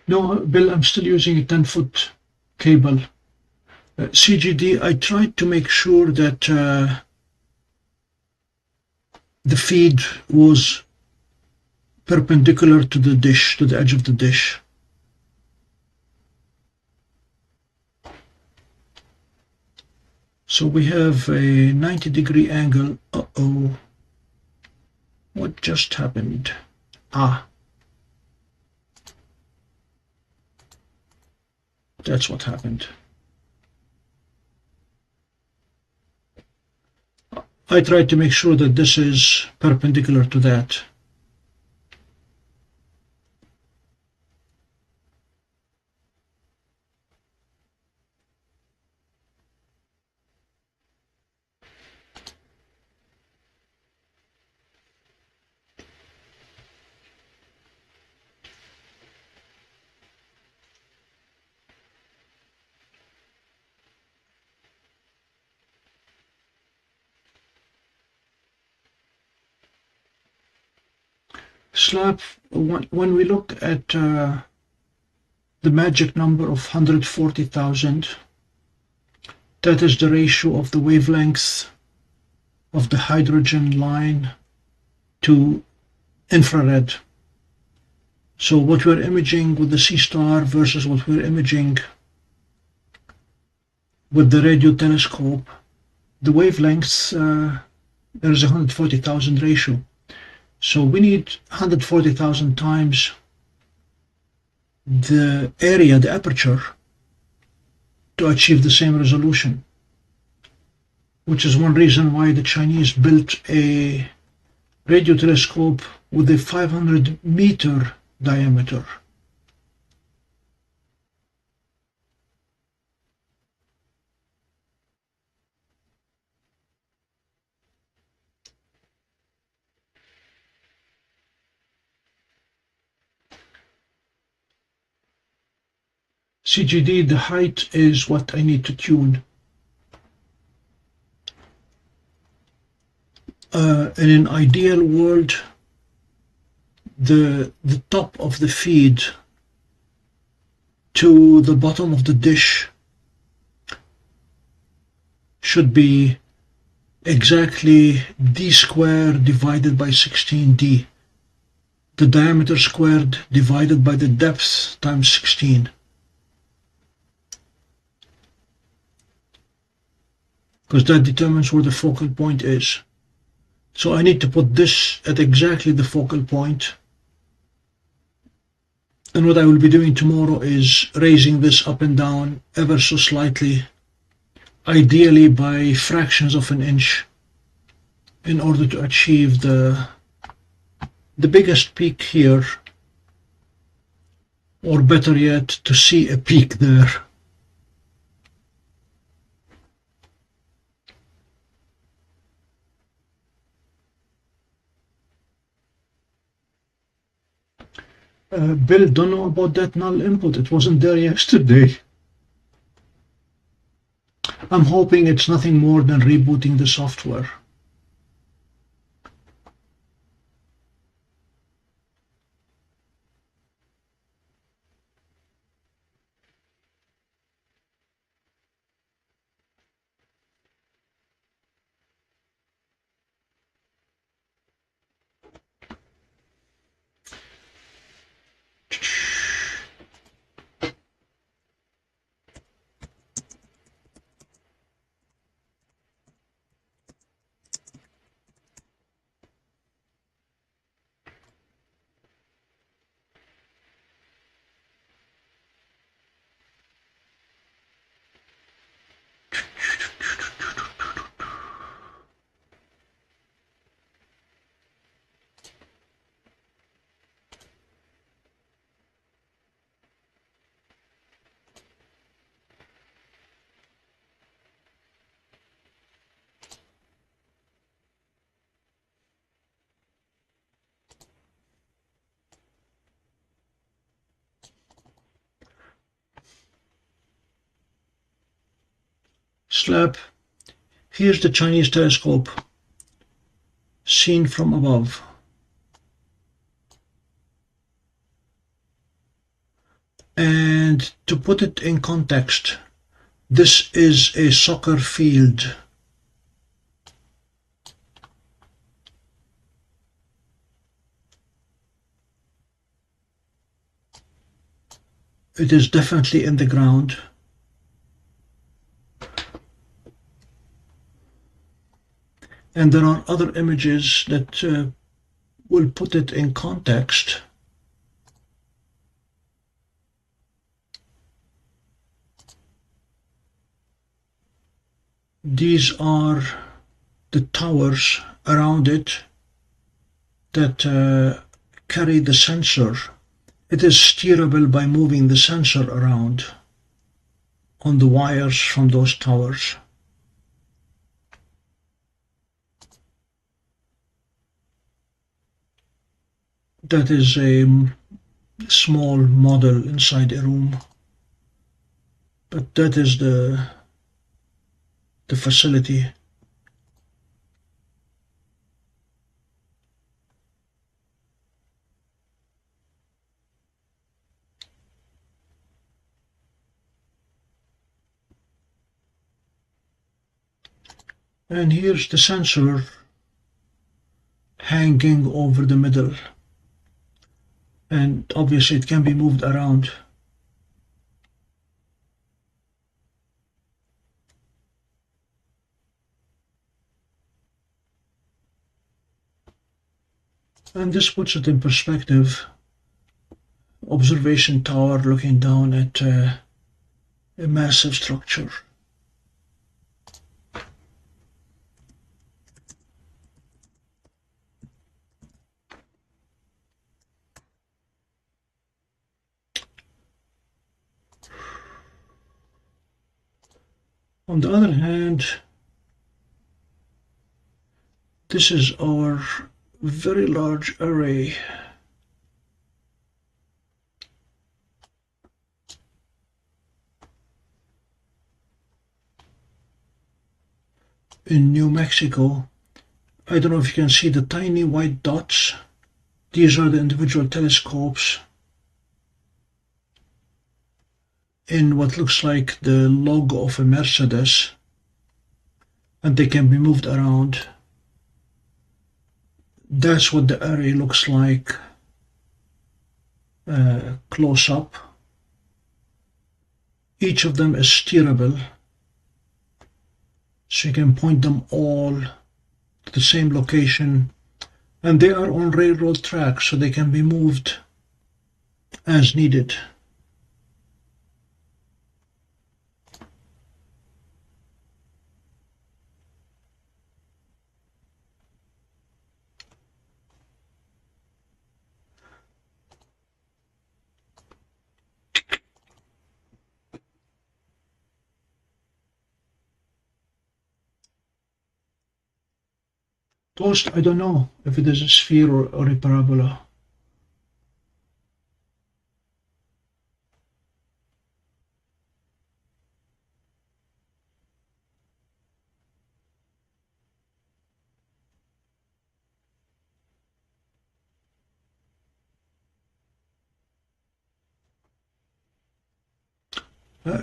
No, Bill, I'm still using a 10-foot cable. CGD, I tried to make sure that the feed was perpendicular to the dish, to the edge of the dish. So we have a 90-degree angle. Uh-oh. What just happened? Ah. That's what happened. I tried to make sure that this is perpendicular to that. Slab, when we look at the magic number of 140,000. That is the ratio of the wavelength of the hydrogen line to infrared. So what we're imaging with the Seestar versus what we're imaging with the radio telescope, the wavelengths, there is a 140,000 ratio. So we need 140,000 times the area, the aperture, to achieve the same resolution, which is one reason why the Chinese built a radio telescope with a 500-meter diameter. CGD, the height is what I need to tune. In an ideal world, the top of the feed to the bottom of the dish should be exactly d squared divided by 16d. The diameter squared divided by the depth times 16. Because that determines where the focal point is. So I need to put this at exactly the focal point. And what I will be doing tomorrow is raising this up and down ever so slightly, ideally by fractions of an inch, in order to achieve the biggest peak here, or better yet, to see a peak there. Bill, don't know about that null input. It wasn't there yesterday. I'm hoping it's nothing more than rebooting the software. Slap. Here's the Chinese telescope seen from above. And to put it in context, this is a soccer field. It is definitely in the ground. And there are other images that will put it in context. These are the towers around it that carry the sensor. It is steerable by moving the sensor around on the wires from those towers. That is a small model inside a room, but that is the facility. And here's the sensor hanging over the middle, and obviously it can be moved around. And this puts it in perspective. Observation tower looking down at a massive structure. On the other hand, this is our very large array. In New Mexico. I don't know if you can see the tiny white dots. These are the individual telescopes in what looks like the logo of a Mercedes, and they can be moved around. That's what the array looks like close up. Each of them is steerable, so you can point them all to the same location, and they are on railroad tracks, so they can be moved as needed. Toast, I don't know if it is a sphere or a parabola.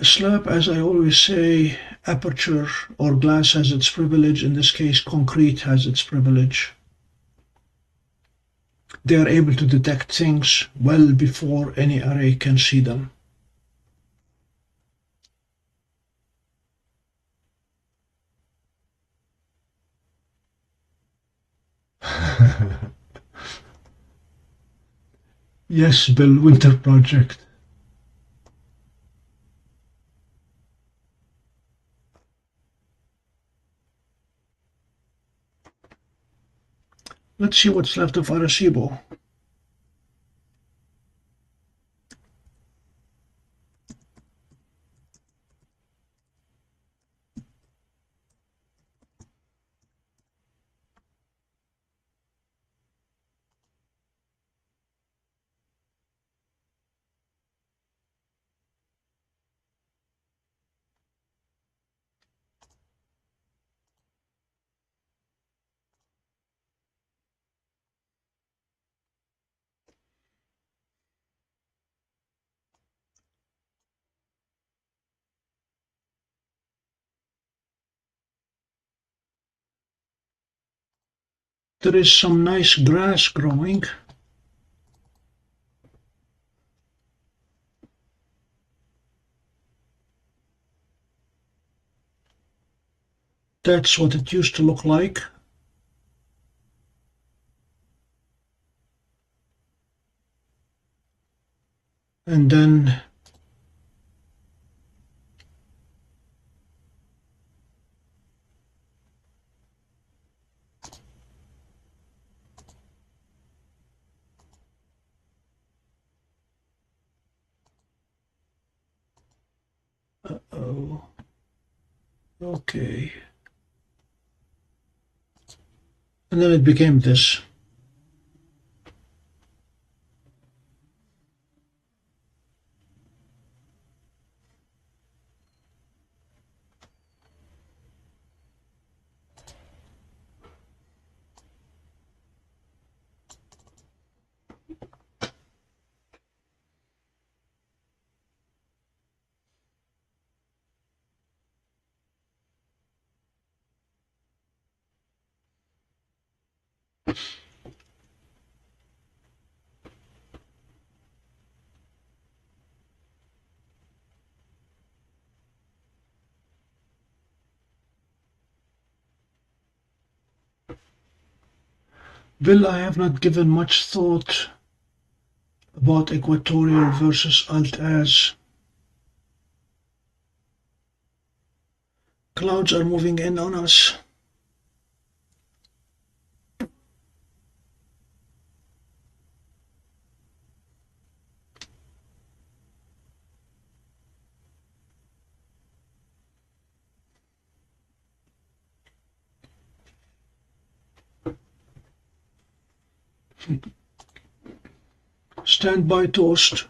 Slab, as I always say, aperture or glass has its privilege. In this case, concrete has its privilege. They are able to detect things well before any array can see them. Yes, Bill, winter project. Let's see what's left of Arecibo. There is some nice grass growing. That's what it used to look like. And then okay. And then it became this. Bill, I have not given much thought about equatorial versus alt-az. Clouds are moving in on us. Stand by, toast.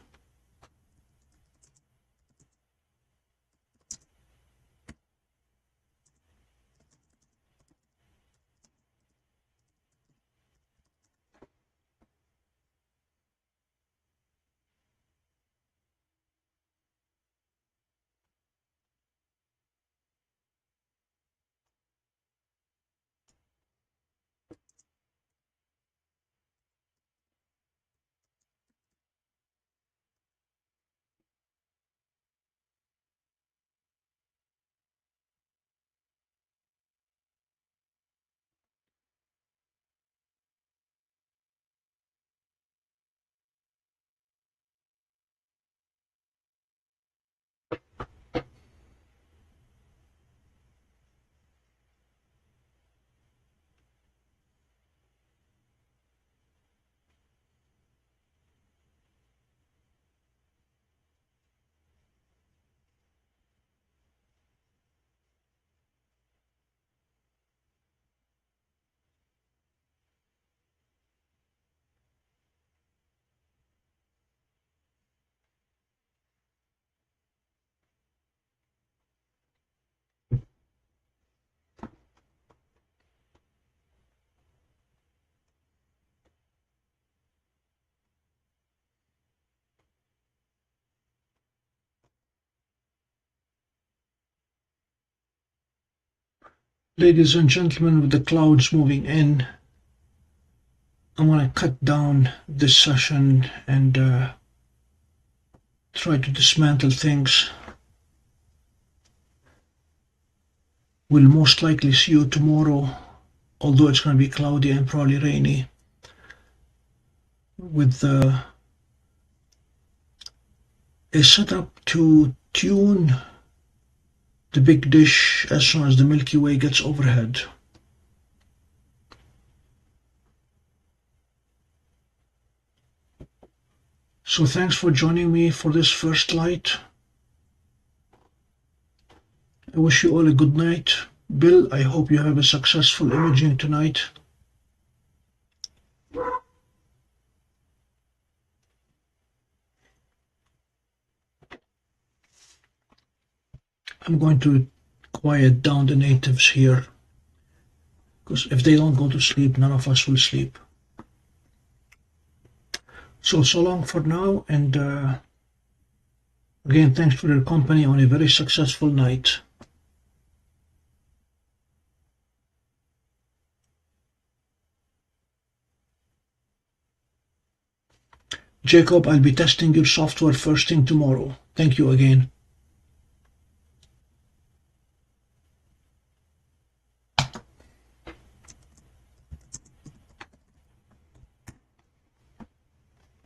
Ladies and gentlemen, with the clouds moving in, I'm going to cut down this session and try to dismantle things. We'll most likely see you tomorrow, although it's going to be cloudy and probably rainy, with a setup to tune the big dish as soon as the Milky Way gets overhead. So thanks for joining me for this first light. I wish you all a good night. Bill, I hope you have a successful imaging tonight. I'm going to quiet down the natives here, because if they don't go to sleep, none of us will sleep. So long for now, and again, thanks for your company on a very successful night. Jacob, I'll be testing your software first thing tomorrow. Thank you again.